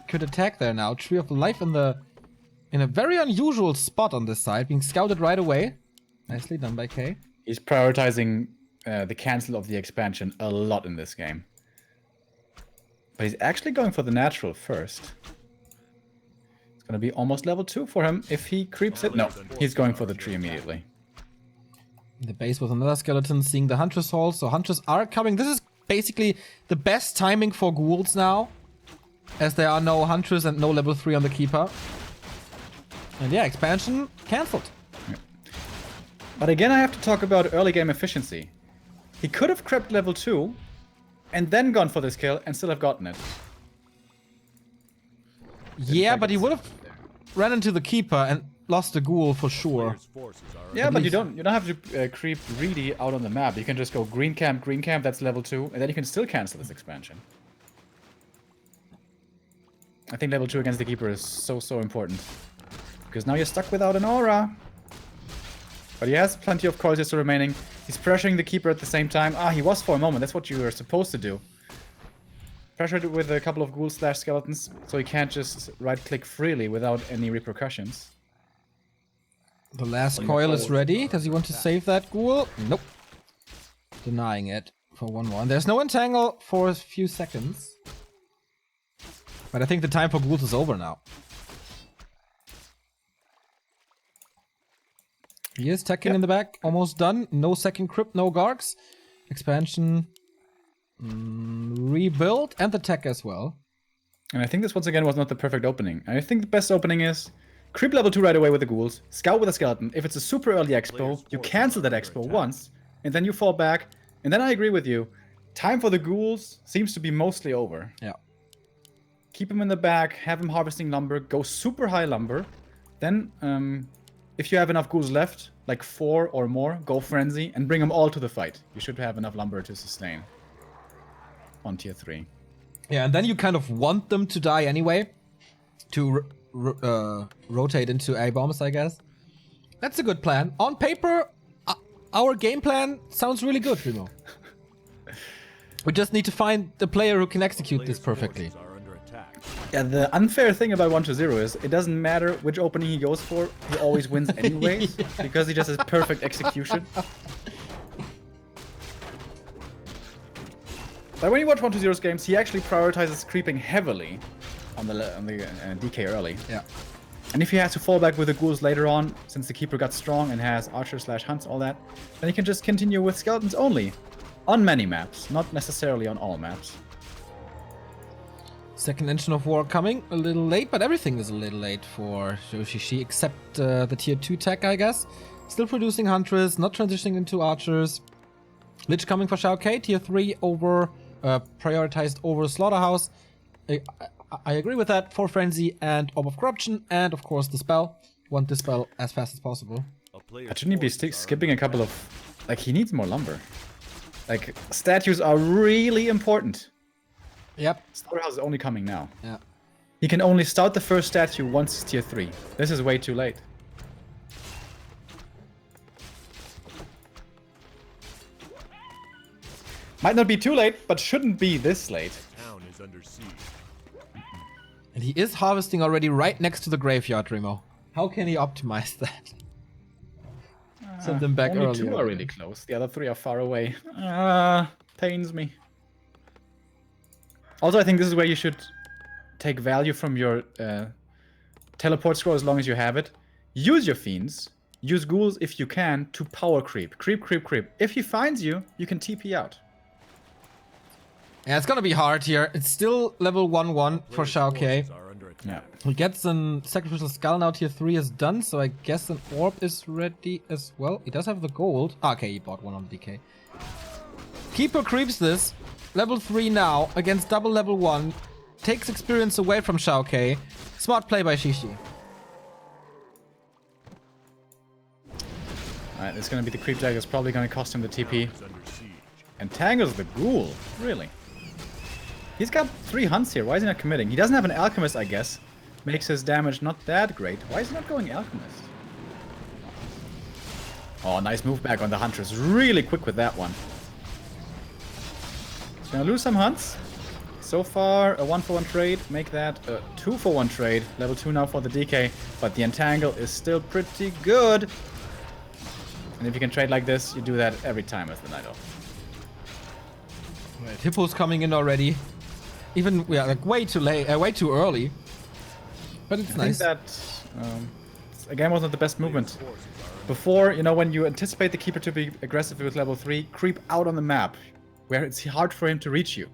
Could attack there now. Tree of Life in a very unusual spot on this side, being scouted right away. Nicely done by K. He's prioritizing the cancel of the expansion a lot in this game. But he's actually going for the natural first. It's going to be almost level 2 for him if he creeps it. No, he's going for the tree immediately. The base with another skeleton, seeing the Huntress Hall. So Huntress are coming. This is basically the best timing for ghouls now, as there are no Huntress and no level 3 on the Keeper. And yeah, expansion cancelled. Yeah. But again, I have to talk about early game efficiency. He could have crept level 2 and then gone for this kill and still have gotten it. Yeah, but he would have ran into the keeper and lost the ghoul for sure. Players' forces are Yeah, At but least- you don't have to creep greedy out on the map. You can just go green camp, that's level 2, and then you can still cancel this expansion. I think level 2 against the keeper is so important. Because now you're stuck without an aura. But he has plenty of coils still remaining. He's pressuring the keeper at the same time. Ah, he was for a moment. That's what you were supposed to do. Pressured with a couple of ghouls / skeletons, so he can't just right-click freely without any repercussions. The last coil is ready. Does he want to save that ghoul? Nope. Denying it for 1-1. There's no entangle for a few seconds. But I think the time for ghouls is over now. He is teching in the back. Almost done. No second crypt, no gargs. Expansion. Rebuild. And the tech as well. And I think this once again was not the perfect opening. I think the best opening is creep level 2 right away with the ghouls, scout with a skeleton. If it's a super early expo, you cancel that expo once, and then you fall back. And then I agree with you. Time for the ghouls seems to be mostly over. Yeah. Keep him in the back, have him harvesting lumber, go super high lumber. Then, if you have enough ghouls left, like 4 or more, go frenzy and bring them all to the fight. You should have enough lumber to sustain on tier 3. Yeah, and then you kind of want them to die anyway. To rotate into A-bombs, I guess. That's a good plan. On paper, our game plan sounds really good, Remo. We just need to find the player who can execute this perfectly. forces are under attack. Yeah, the unfair thing about 1-0 is it doesn't matter which opening he goes for, he always wins anyways, because he just has perfect execution. But when you watch 1-0's games, he actually prioritizes creeping heavily on the DK early. Yeah. And if he has to fall back with the ghouls later on, since the keeper got strong and has archers / hunts, all that, then he can just continue with skeletons only. On many maps, not necessarily on all maps. Second engine of war coming a little late, but everything is a little late for Yoshishi, except the tier 2 tech, I guess. Still producing Huntress, not transitioning into archers. Lich coming for XiaoKai, tier 3 over, prioritized over Slaughterhouse. I agree with that. For Frenzy and Orb of Corruption, and of course Dispel. Want Dispel as fast as possible. But shouldn't he be skipping a couple of... Like, he needs more lumber. Like, statues are really important. Yep. Slaughterhouse is only coming now. Yeah. He can only start the first statue once it's tier 3. This is way too late. Might not be too late, but shouldn't be this late. Town is under siege. And he is harvesting already right next to the graveyard, Remo. How can he optimize that? Send them back Only earlier. 2 are really close. The other 3 are far away. Pains me. Also, I think this is where you should take value from your teleport scroll as long as you have it. Use your fiends. Use ghouls if you can to power creep. Creep. If he finds you, you can TP out. Yeah, it's gonna be hard here. It's still level 1-1 for Players' XiaoKai. forces are under attack. Yeah. He gets an Sacrificial Skull now, tier 3 is done, so I guess an Orb is ready as well. He does have the gold. Ah, okay, he bought one on the DK. Keeper creeps this. Level 3 now, against double level 1. Takes experience away from XiaoKai. Smart play by Shishi. Alright, it's gonna be the creep dagger. It's probably gonna cost him the TP. Is under siege. Entangles the ghoul. Really? He's got 3 hunts here. Why is he not committing? He doesn't have an alchemist, I guess. Makes his damage not that great. Why is he not going alchemist? Oh, nice move back on the huntress. Really quick with that one. He's gonna lose some hunts. So far, a 1-for-1 trade. Make that a 2-for-1 trade. Level 2 now for the DK. But the entangle is still pretty good. And if you can trade like this, you do that every time as the Night Elf. Right, Hippo's coming in already. Even, yeah, like way too late, way too early. But it's I nice. think that, again, wasn't the best movement. Before, you know, when you anticipate the keeper to be aggressive with level 3, creep out on the map, where it's hard for him to reach you.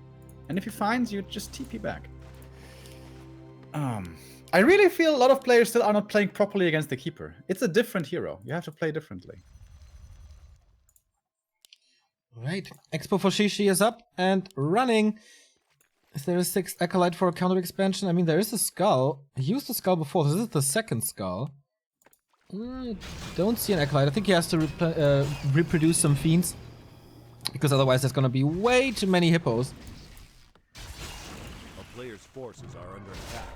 And if he finds you, just TP back. I really feel a lot of players still are not playing properly against the keeper. It's a different hero. You have to play differently. Right. Expo for Shishi is up and running. Is there a 6th Acolyte for a counter expansion? I mean, there is a skull. He used the skull before. This is the 2nd skull. Don't see an Acolyte. I think he has to reproduce some fiends. Because otherwise there's gonna be way too many hippos. A player's forces are under attack.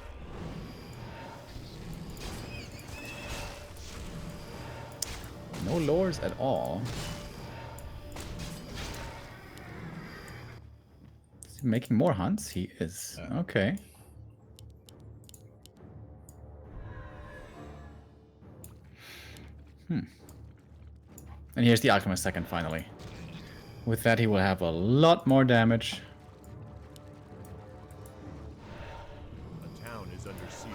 No lures at all. Is he making more hunts? He is. Okay. And here's the Alchemist second finally. With that he will have a lot more damage. A town is under siege.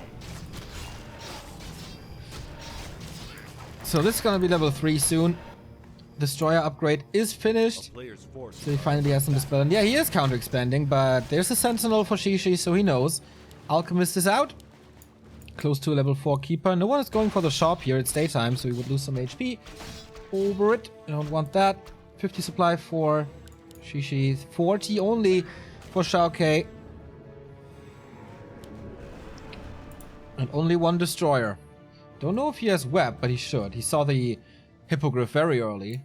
So this is gonna be level 3 soon. Destroyer upgrade is A finished. player's forces So he finally has some dispel. And yeah, he is counter expanding, but there's a Sentinel for Shishi, so he knows. Alchemist is out. Close to a level 4 keeper. No one is going for the shop here. It's daytime, so he would lose some HP. Over it. I don't want that. 50 supply for Shishi. 40 only for XiaoKai. And only one destroyer. Don't know if he has web, but he should. He saw the hippogriff very early.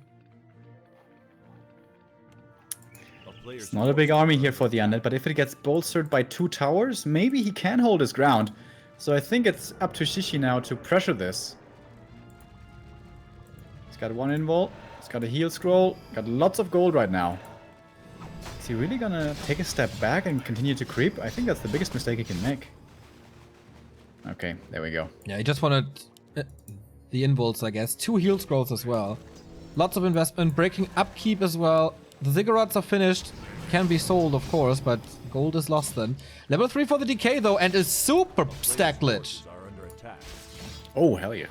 A player's It's not a big army here for the Undead, but if it gets bolstered by 2 towers, maybe he can hold his ground. So I think it's up to Shishi now to pressure this. He's got 1 invul, he's got a heal scroll, got lots of gold right now. Is he really gonna take a step back and continue to creep? I think that's the biggest mistake he can make. Okay, there we go. Yeah, he just wanted the involts, I guess. 2 heal scrolls as well. Lots of investment, breaking upkeep as well. The ziggurats are finished. Can be sold, of course, but gold is lost then. Level 3 for the decay, though, and a super stack glitch. forces are under attack. Oh, hell yeah.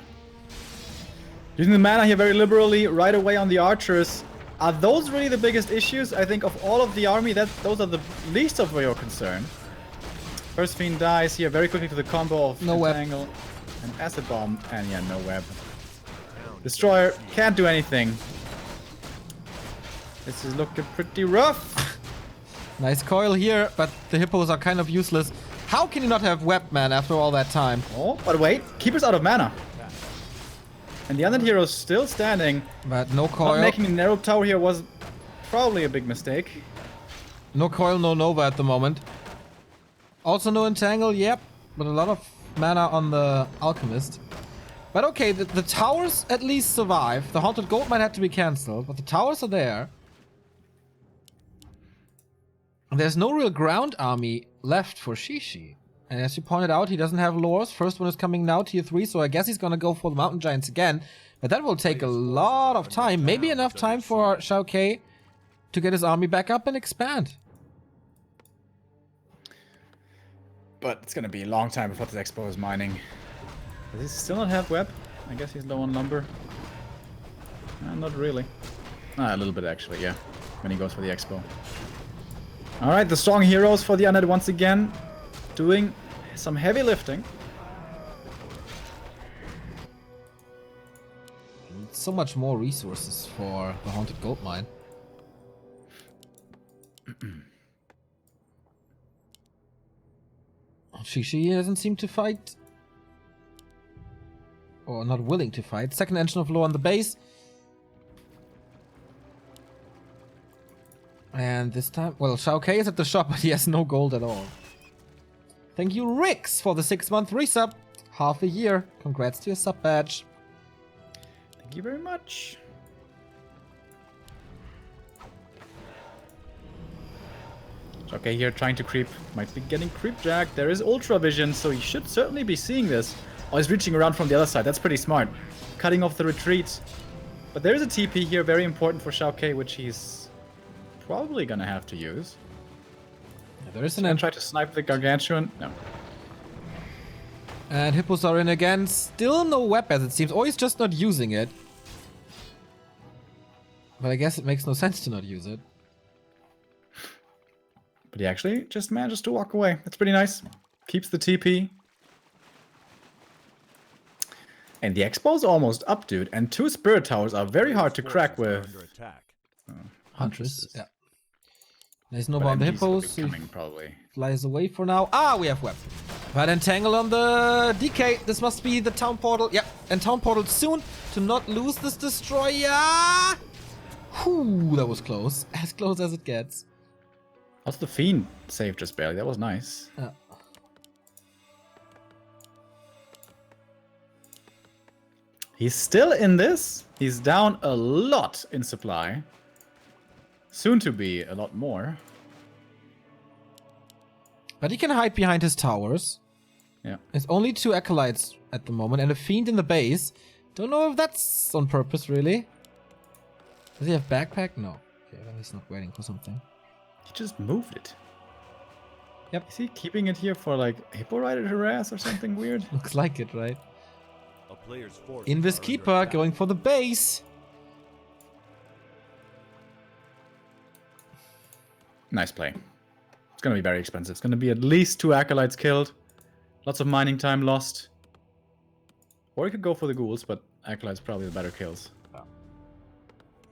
Using the mana here very liberally, right away on the archers. Are those really the biggest issues? I think of all of the army, those are the least of your concern. First Fiend dies here very quickly to the combo of No web. Entangle and Acid Bomb, and yeah, no web. Destroyer can't do anything. This is looking pretty rough. Nice coil here, but the hippos are kind of useless. How can you not have web, man, after all that time? Oh, but wait, Keeper's out of mana. And the Undead Hero's still standing. But no Not coil. making a narrow tower here was probably a big mistake. No coil, no Nova at the moment. Also no entangle, yep. But a lot of mana on the Alchemist. But okay, the towers at least survive. The Haunted Gold might have to be cancelled, but the towers are there. There's no real ground army left for Shishi. And as you pointed out, he doesn't have lures. First one is coming now, tier 3, so I guess he's gonna go for the Mountain Giants again. But that will take a lot of time. Maybe enough time for XiaoKai to get his army back up and expand. But it's gonna be a long time before this Expo is mining. Does he still not have web? I guess he's low on lumber. Not really. A little bit actually, yeah. When he goes for the Expo. Alright, the strong heroes for the Undead once again. Doing some heavy lifting. So much more resources for the Haunted Gold Mine. Shishi doesn't seem to fight. Or not willing to fight. Second engine of lore on the base. And this time, well, XiaoKai is at the shop, but he has no gold at all. Thank you, Rix, for the 6-month resub. Half a year. Congrats to your sub badge. Thank you very much. Okay, here trying to creep. Might be getting creep jacked. There is Ultra Vision, so he should certainly be seeing this. Oh, he's reaching around from the other side. That's pretty smart. Cutting off the retreat. But there is a TP here, very important for XiaoKai, which he's probably gonna have to use. Yeah, there is an And try to snipe the Gargantuan. No. And hippos are in again. Still no weapons, it seems. Or he's just not using it. But I guess it makes no sense to not use it. But he actually just manages to walk away. That's pretty nice. Keeps the TP. And the Expo's almost up, dude. And 2 Spirit Towers are very hard to crack with. Under attack. Huntress, yeah. There's no But bomb the MGs will hippos, be so he coming probably. flies away for now. Ah, we have web. But entangle on the DK. This must be the town portal. Yep, and town portal soon to not lose this destroyer. Whew, that was close. As close as it gets. Also, the Fiend saved just barely. That was nice. He's still in this. He's down a lot in supply. Soon to be a lot more. But he can hide behind his towers. Yeah. There's only 2 acolytes at the moment and a fiend in the base. Don't know if that's on purpose, really. Does he have backpack? No. Okay, then he's not waiting for something. He just moved it. Yep. Is he keeping it here for like Hippo Rider harass or something weird? Looks like it, right? A player's forces Invis are under Keeper attack. going for the base. Nice play. It's gonna be very expensive. It's gonna be at least 2 acolytes killed. Lots of mining time lost. Or he could go for the ghouls, but acolytes probably the better kills. Wow.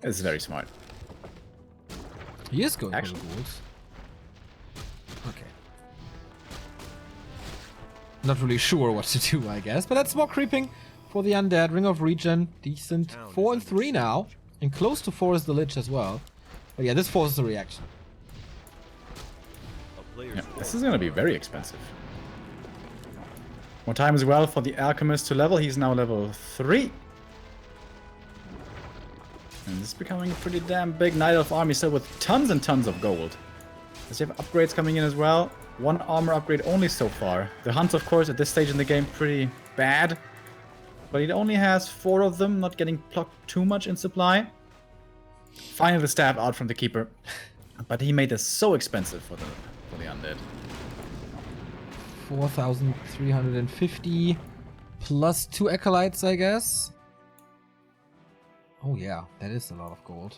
It's very smart. He is going Actually- for the ghouls. Okay. Not really sure what to do, I guess. But that's more creeping for the undead. Ring of Regen. Decent. 4 and 3 now. And close to 4 is the Lich as well. But yeah, this forces a reaction. A player's Yeah, this forces is gonna be very expensive. More time as well for the Alchemist to level. He's now level 3. And this is becoming a pretty damn big Night Elf army, still with tons and tons of gold. Does he have upgrades coming in as well? 1 armor upgrade only so far. The Hunts, of course, at this stage in the game, pretty bad. But he only has 4 of them, not getting plucked too much in supply. Finally the stab out from the Keeper. But he made this so expensive for the undead. 4,350 plus 2 acolytes, I guess. Oh yeah, that is a lot of gold.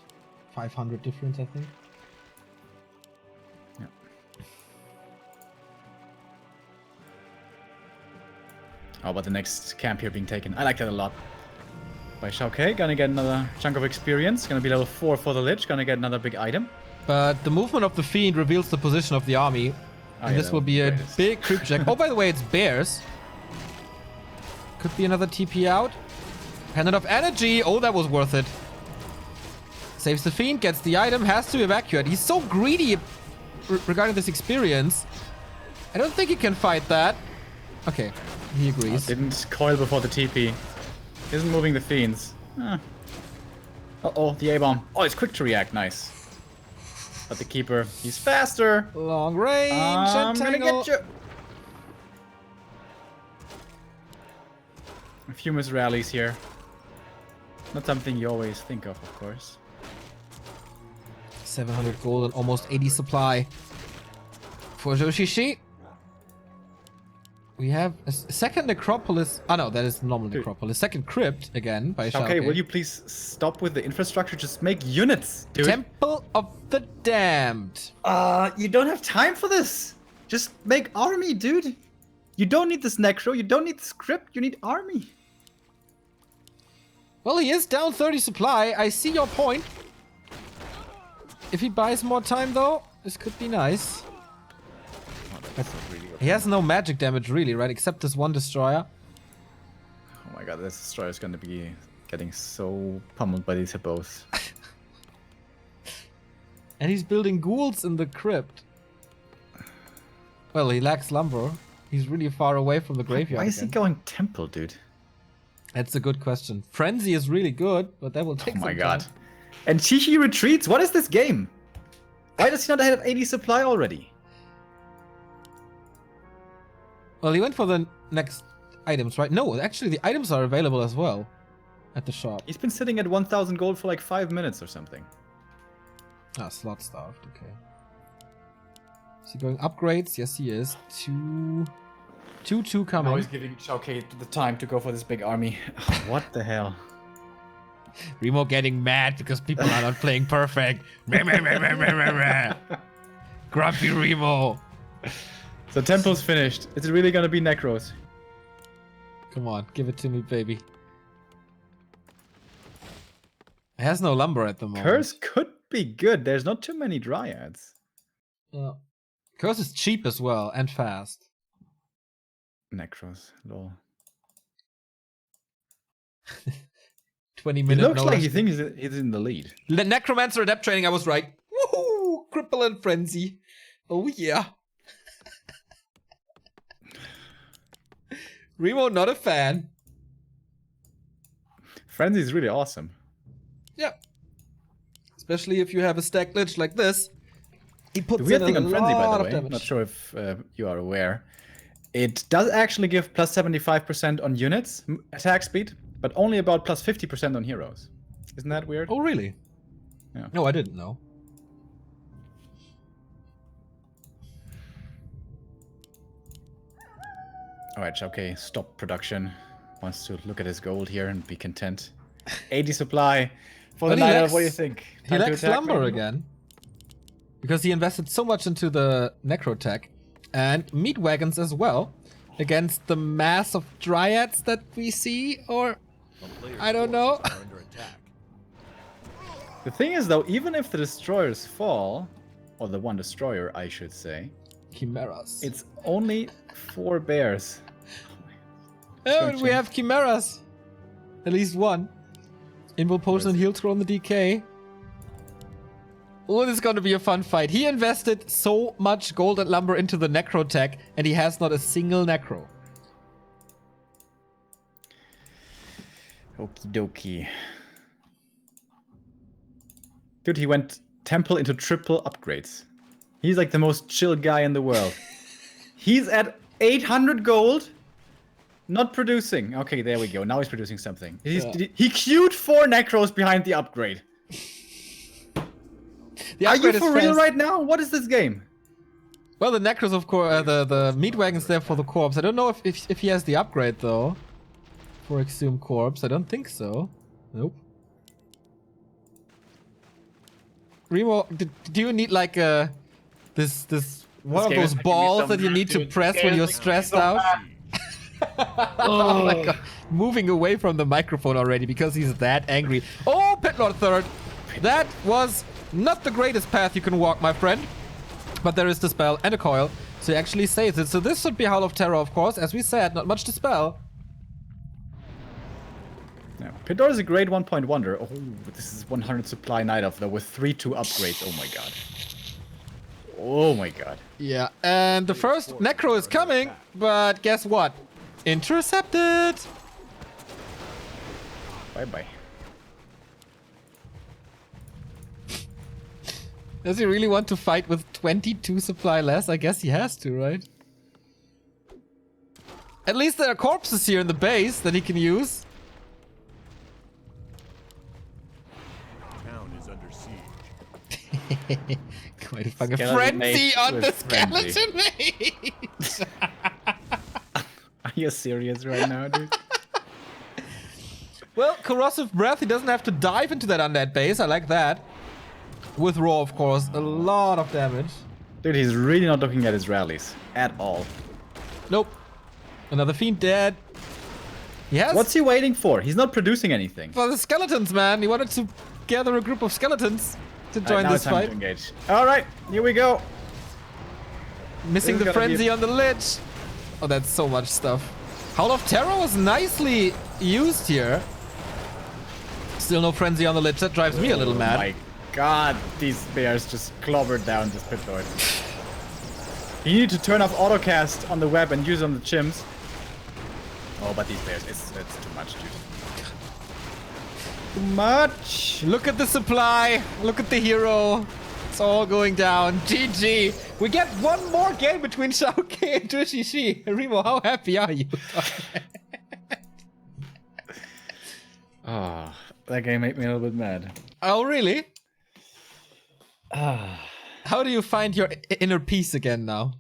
500 difference, I think. Yeah. How about the next camp here being taken? I like that a lot. By XiaoKai, gonna get another chunk of experience. Gonna be level 4 for the Lich, gonna get another big item. But the movement of the Fiend reveals the position of the army. Oh, And yeah, this that will would be a greatest. big creep check. Oh, by the way, it's bears. Could be another TP out. Pendant of Energy. Oh, that was worth it. Saves the Fiend, gets the item, has to evacuate. He's so greedy regarding this experience. I don't think he can fight that. Okay, he agrees. Didn't coil before the TP. Isn't moving the Fiends. Uh-oh, the A-bomb. Oh, it's quick to react. Nice. But the Keeper, he's faster. Long range, I'm gonna entangle. get you. A few miss rallies here. Not something you always think of course. 700 gold and almost 80 supply for Joshishi. We have a second necropolis. Oh no, that is normal necropolis. Second crypt again by Okay, XiaoKai. will you please stop with the infrastructure? Just make units, dude. Temple of the Damned. You don't have time for this. Just make army, dude. You don't need this necro. You don't need this crypt. You need army. Well, he is down 30 supply. I see your point. If he buys more time, though, this could be nice. He has no magic damage, really, right? Except this one destroyer. Oh my god, this destroyer is gonna be getting so pummeled by these hippos. And he's building ghouls in the crypt. Well, he lacks lumber. He's really far away from the graveyard. Why is he again. going temple, dude? That's a good question. Frenzy is really good, but that will take Oh some my time. god. And Chichi retreats? What is this game? Why does he not have 80 supply already? Well, he went for the next items, right? No, actually, the items are available as well at the shop. He's been sitting at 1,000 gold for like 5 minutes or something. Ah, slot starved. Okay. Is he going upgrades? Yes, he is. 2 coming. Now he's giving XiaoKai the time to go for this big army. What the hell? Remo getting mad because people are not playing perfect. Meh, meh, meh, meh, meh, meh, meh. Grumpy Remo. So temple's finished. Is it really gonna be necros? Come on, give it to me, baby. It has no lumber at the moment. Curse could be good. There's not too many Dryads. Yeah. Curse is cheap as well and fast. Necros, lol. 20 It minutes. looks like he thinks he's in the lead. The Necromancer Adept training, I was right. Woohoo! Cripple and Frenzy. Oh yeah. Remo, not a fan. Frenzy is really awesome. Yeah. Especially if you have a stack glitch like this. He puts The weird in thing a on Frenzy, by lot the of way, damage. not sure if you are aware, it does actually give plus 75% on units attack speed, but only about plus 50% on heroes. Isn't that weird? Oh, really? Yeah. No, I didn't know. Alright, XiaoKai, stop production. Wants to look at his gold here and be content. 80 supply for the But he night. lacks- What do you think? He Time to lacks attack, lumber maybe? again. Because he invested so much into the necro tech. And meat wagons as well. Against the mass of dryads that we see. Or, A player's I don't know. forces are under attack. The thing is, though, even if the destroyers fall, or the one destroyer, I should say, chimeras. it's only 4 bears. Oh, Gonna we change. have chimeras. At least one. Invul potion and heal scroll on the DK. Oh, this is going to be a fun fight. He invested so much gold and lumber into the necro tech, and he has not a single necro. Okie dokie. Dude, he went temple into triple upgrades. He's like the most chill guy in the world. He's at 800 gold. Not producing. Okay, there we go. Now he's producing something. He queued 4 necros behind the upgrade. The Are you upgrade is for real fast. right now? What is this game? Well, the necros, of course, the meat wagon's there for the corpse. I don't know if he has the upgrade though. For Exhumed Corpse, I don't think so. Nope. Remo, do you need like this one of game those is making me balls so that you mad, need to dude. press This when game you're is stressed making me so out? mad. Oh my god. Moving away from the microphone already because he's that angry. Oh, Pitlord third. That was not the greatest path you can walk, my friend. But there is the spell and a coil, so he actually saves it. So this should be Howl of Terror, of course. As we said, not much to spell. Yeah. Pidor is a grade 1 point wonder. Oh, this is 100 supply Night Elf though with 3-2 upgrades. Oh my god. Oh my god. Yeah, and the first Necro is coming, but guess what? Intercepted! Bye bye. Does he really want to fight with 22 supply less? I guess he has to, right? At least there are corpses here in the base that he can use. Town is under siege. Quite a fucking Skeleton frenzy mage on the with frenzy. skeleton mage! Are you serious right now, dude? Well, Corrosive Breath, he doesn't have to dive into that undead base. I like that. With Raw, of course, a lot of damage. Dude, he's really not looking at his rallies at all. Nope. Another Fiend dead. He has... What's he waiting for? He's not producing anything. for the skeletons, man. He wanted to gather a group of skeletons to join Now this it's time fight. to engage. All right, here we go. Missing This the is gonna be frenzy on the lich. Oh, that's so much stuff. Howl of Terror was nicely used here. Still no frenzy on the lich. That drives me a little mad. Oh my god, these bears just clobbered down this pit lord. You need to turn off autocast on the web and use it on the chimps. Oh, but these bears, it's too much, dude. Too much. Look at the supply. Look at the hero. It's all going down. GG. We get one more game between XiaoKai and Dushishi. Remo, how happy are you? Oh, that game made me a little bit mad. Oh, really? How do you find your inner peace again now?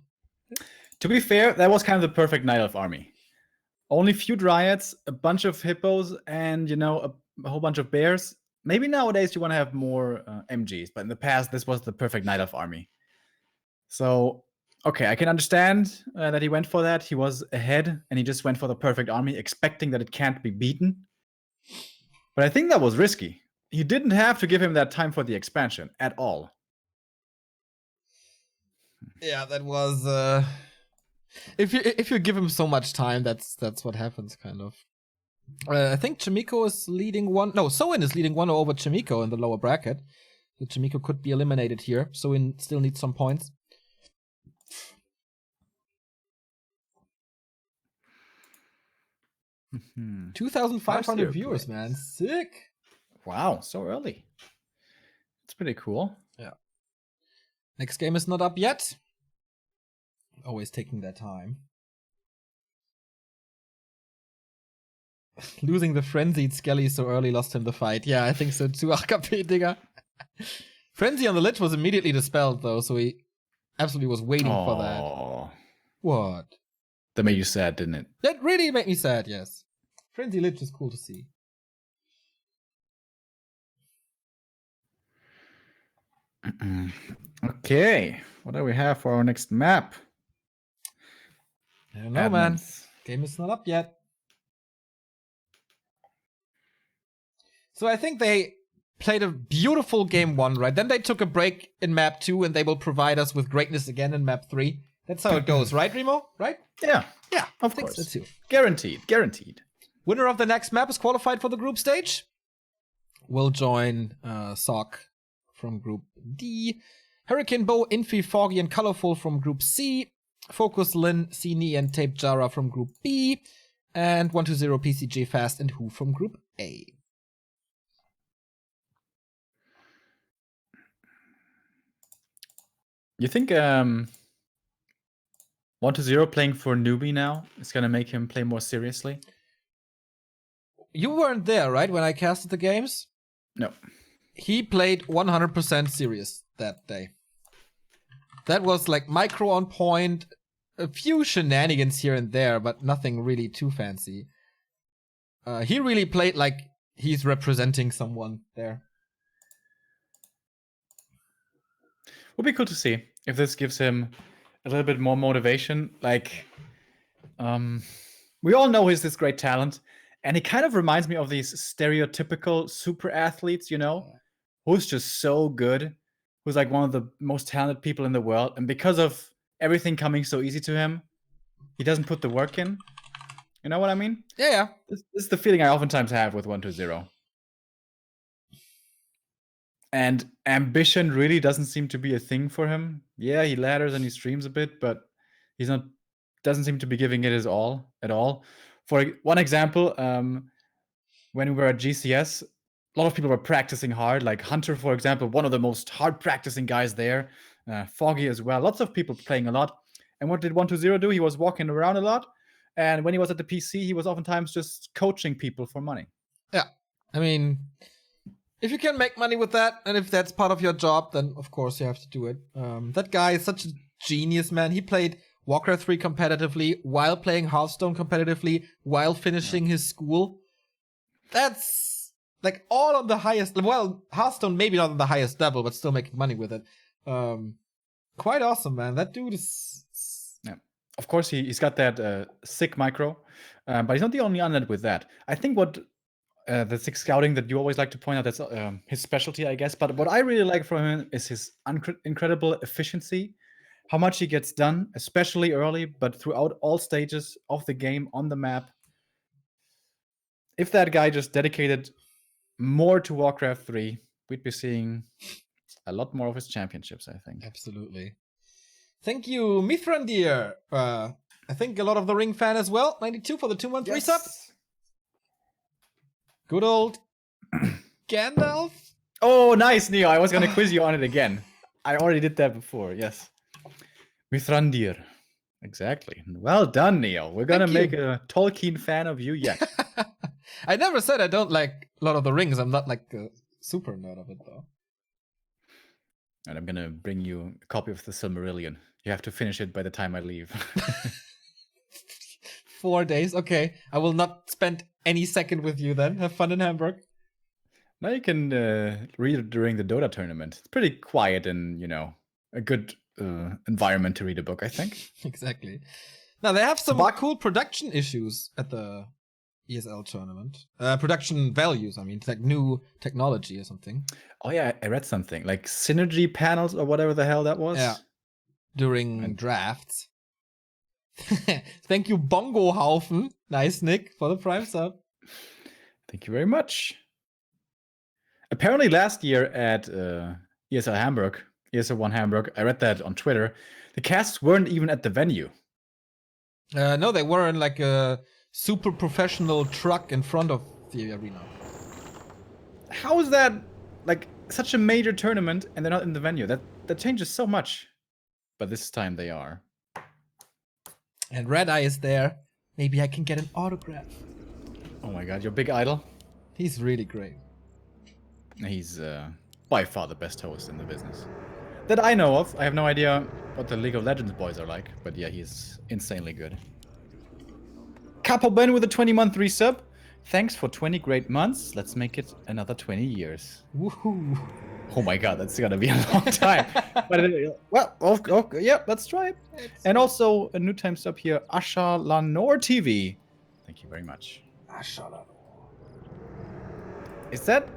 To be fair, that was kind of the perfect Night Elf army. Only few dryads, a bunch of hippos, and, you know, a whole bunch of bears. Maybe nowadays you want to have more MGs, but in the past, this was the perfect Night Elf army. So, okay, I can understand that he went for that. He was ahead, and he just went for the perfect army, expecting that it can't be beaten. But I think that was risky. you didn't have to give him that time for the expansion at all. Yeah, that was if you give him so much time, that's what happens, kind of. I think Chimiko is leading one. No, Soin is leading one over Chimiko in the lower bracket. So Chimiko could be eliminated here. Soin still needs some points. Mm-hmm. 2,500 viewers, man. Sick. Wow, so early. It's pretty cool. Yeah. Next game is not up yet. Always taking their time. Losing the frenzied Skelly so early lost him the fight. Yeah, I think so too, AKP, Digga. Frenzy on the Lich was immediately dispelled, though, so he absolutely was waiting for that. What? That made you sad, didn't it? That really made me sad, yes. Frenzy Lich is cool to see. Okay, what do we have for our next map? I don't know, man. Game is not up yet. So I think they played a beautiful game 1, right? Then they took a break in map 2, and they will provide us with greatness again in map 3. That's how it goes, right, Remo? Right? Yeah. Yeah, Of I think course. so too. Guaranteed. Winner of the next map is qualified for the group stage. We'll join Sock from group D, Hurricane Bow, Infi, Foggy, and Colorful from group C, Focus, Lin, Sini, and Tape Jara from group B, and 120 PCG Fast and Who from group A. You think 120 playing for newbie now is gonna make him play more seriously? You weren't there, right, when I casted the games? No. He played 100% serious that day. That was like micro on point, a few shenanigans here and there, but nothing really too fancy. He really played like he's representing someone there. Would be cool to see if this gives him a little bit more motivation. Like, we all know he's this great talent, and he kind of reminds me of these stereotypical super athletes, you know, who's just so good, who's like one of the most talented people in the world, and because of everything coming so easy to him, he doesn't put the work in. You know what I mean? Yeah. This is the feeling I oftentimes have with 120. And ambition really doesn't seem to be a thing for him. Yeah, he ladders and he streams a bit, but he's not. Doesn't seem to be giving it his all at all. For one example, when we were at GCS, a lot of people were practicing hard. Like Hunter, for example, one of the most hard practicing guys there. Foggy as well. Lots of people playing a lot. And what did 120 do? He was walking around a lot. And when he was at the PC, he was oftentimes just coaching people for money. Yeah. I mean, if you can make money with that, and if that's part of your job, then of course you have to do it. That guy is such a genius, man. He played Warcraft 3 competitively while playing Hearthstone competitively while finishing his school. That's like all on the highest. Well, Hearthstone maybe not on the highest level, but still making money with it. Quite awesome, man. That dude is. Yeah. Of course, he's got that sick micro, but he's not the only on it with that. I think what the sick scouting that you always like to point out, that's his specialty, I guess. But what I really like from him is his incredible efficiency, how much he gets done, especially early, but throughout all stages of the game on the map. If that guy just dedicated more to Warcraft 3, we'd be seeing a lot more of his championships, I think. Absolutely. Thank you, Mithrandir. I think a lot of the Ring fan as well. 92 for the 2-1-3 sub. Good old Gandalf. Oh, nice, Neo. I was going to quiz you on it again. I already did that before, yes. Mithrandir. Exactly. Well done, Neo. We're going to make a Tolkien fan of you yet. I never said I don't like Lord of the Rings. I'm not like a super nerd of it, though. And I'm going to bring you a copy of the Silmarillion. You have to finish it by the time I leave. 4 days. Okay. I will not spend any second with you then. Have fun in Hamburg. Now you can read it during the Dota tournament. It's pretty quiet and, you know, a good environment to read a book, I think. Exactly. Now, they have some cool production issues at the ESL tournament. Production values, I mean, it's like new technology or something. Oh yeah, I read something like synergy panels or whatever the hell that was. Yeah. During drafts. Thank you, Bongo Haufen. Nice, Nick, for the Prime sub. Thank you very much. Apparently last year at ESL Hamburg, ESL 1 Hamburg, I read that on Twitter, the casts weren't even at the venue. No, they were in like a super professional truck in front of the arena. How is that like such a major tournament and they're not in the venue? That changes so much. But this time they are. And Red Eye is there. Maybe I can get an autograph. Oh my god, your big idol? He's really great. He's by far the best host in the business. That I know of. I have no idea what the League of Legends boys are like, but yeah, he's insanely good. Capo Ben with a 20-month resub. Thanks for 20 great months. Let's make it another 20 years. Woohoo. Oh my god, that's gonna be a long time. But well, okay, yeah, let's try it. And also a new time sub here, Asha Lanor TV. Thank you very much. Asha Lanor. Is that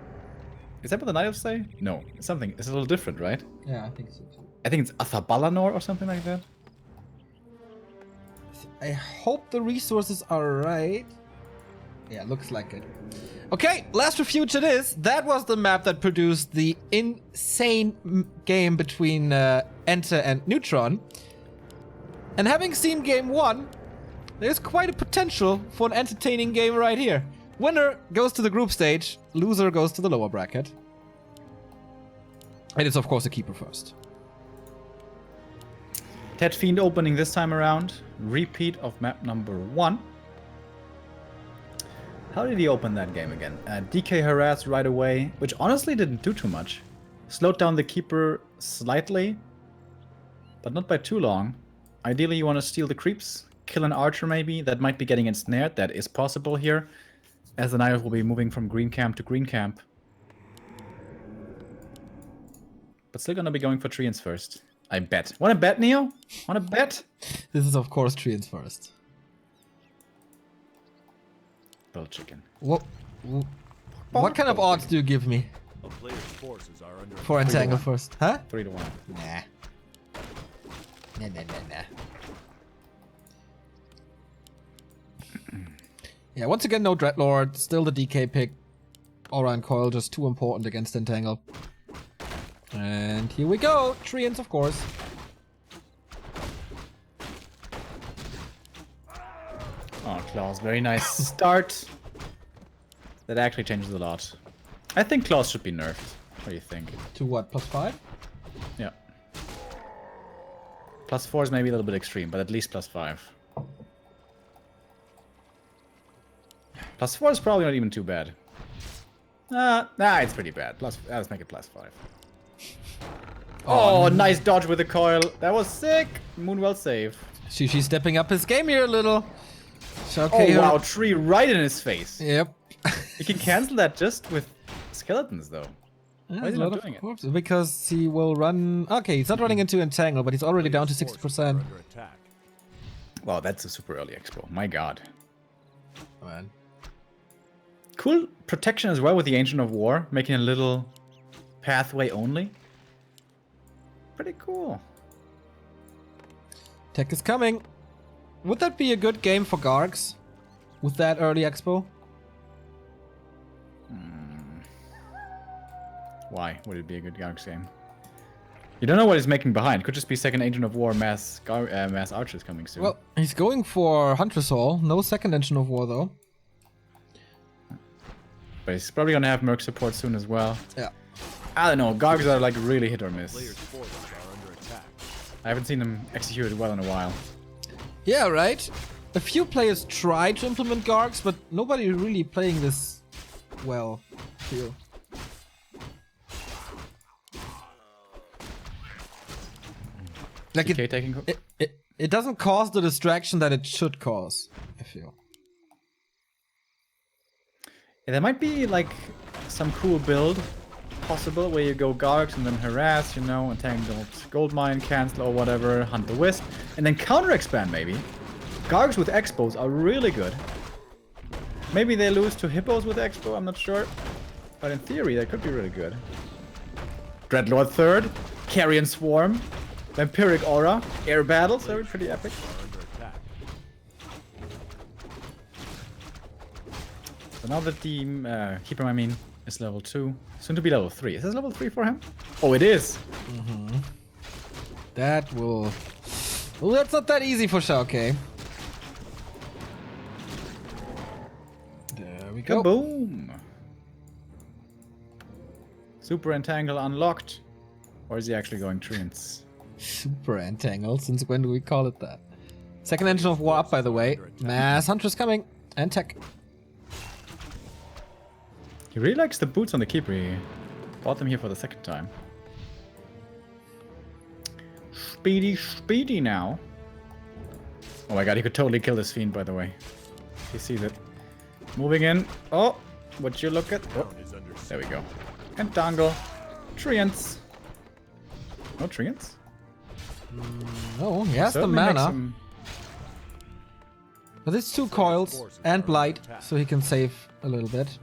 what the Night Elves say? No, it's something. It's a little different, right? Yeah, I think so too. I think it's Athabalanor or something like that. I hope the resources are right. Yeah, looks like it. Okay, last refuge it is. That was the map that produced the insane game between Enter and Neutron. And having seen game 1, there's quite a potential for an entertaining game right here. Winner goes to the group stage, loser goes to the lower bracket. And it's of course a keeper first. Ted Fiend opening this time around. Repeat of map number 1. How did he open that game again? DK harass right away, which honestly didn't do too much. Slowed down the keeper slightly, but not by too long. Ideally you want to steal the creeps, kill an archer maybe, that might be getting ensnared, that is possible here. As the Knights will be moving from green camp to green camp. But still gonna be going for Treants first. I bet. Wanna bet, Neo? Wanna bet? This is of course Treants first. Bull chicken. What kind of odds do you give me A player's forces are under for Entangle first? Huh? 3 to 1. Nah. Nah. Yeah, once again, no Dreadlord. Still the DK pick. Aura and Coil just too important against Entangle. And here we go. Treants, of course. Oh, Klaus, very nice start. That actually changes a lot. I think Klaus should be nerfed. What do you think? To what, +5? Yeah. +4 is maybe a little bit extreme, but at least +5. +4 is probably not even too bad. Nah, it's pretty bad. Let's make it +5. Oh, nice dodge with the coil. That was sick. Moonwell save. She's stepping up his game here a little. Oh, wow. Tree right in his face. Yep. He can cancel that just with skeletons, though. Why is he not doing it? Because he will run... Okay, he's not running into Entangle, but he's already down to 60%. under attack. Wow, that's a super early expo. My god. Man. Cool protection as well with the Ancient of War, making a little pathway only. Pretty cool. Tech is coming. Would that be a good game for Gargs? With that early expo? Why would it be a good Gargs game? You don't know what he's making behind. Could just be second Agent of War mass archers coming soon. Well, he's going for Huntress Hall. No second Engine of War, though. But he's probably gonna have Merc support soon as well. Yeah. I don't know. Gargs are like really hit or miss. Player's forces are under attack. I haven't seen them executed well in a while. Yeah, right? A few players try to implement Gargs, but nobody really playing this well, I feel. Like it doesn't cause the distraction that it should cause, I feel. Yeah, there might be like some cool build possible where you go Gargs and then harass, you know, Entangled Goldmine, cancel or whatever, hunt the Wisp, and then counter expand maybe. Gargs with Expos are really good. Maybe they lose to Hippos with Expo, I'm not sure. But in theory, that could be really good. Dreadlord third, Carrion Swarm, Vampiric Aura, Air Battles, they're pretty epic. Are under attack. So now that the Keeper, I mean, is level 2, soon to be level 3. Is this level 3 for him? Oh, it is! That will... Well, that's not that easy for XiaoKai. There we go. Kaboom! Super Entangle unlocked. Or is he actually going Treants? Super Entangle, since when do we call it that? Second Engine of War up, by the way. Mass Huntress coming. And tech. He really likes the boots on the Keeper. He bought them here for the second time. Speedy now. Oh my god, he could totally kill this Fiend, by the way. He sees it. Moving in. Oh, would you look at... Oh, Town is under there we go. Entangle. Treants. No Treants? Oh, he has the Certainly makes mana. him- But it's 2 coils and Blight, so he can save a little bit.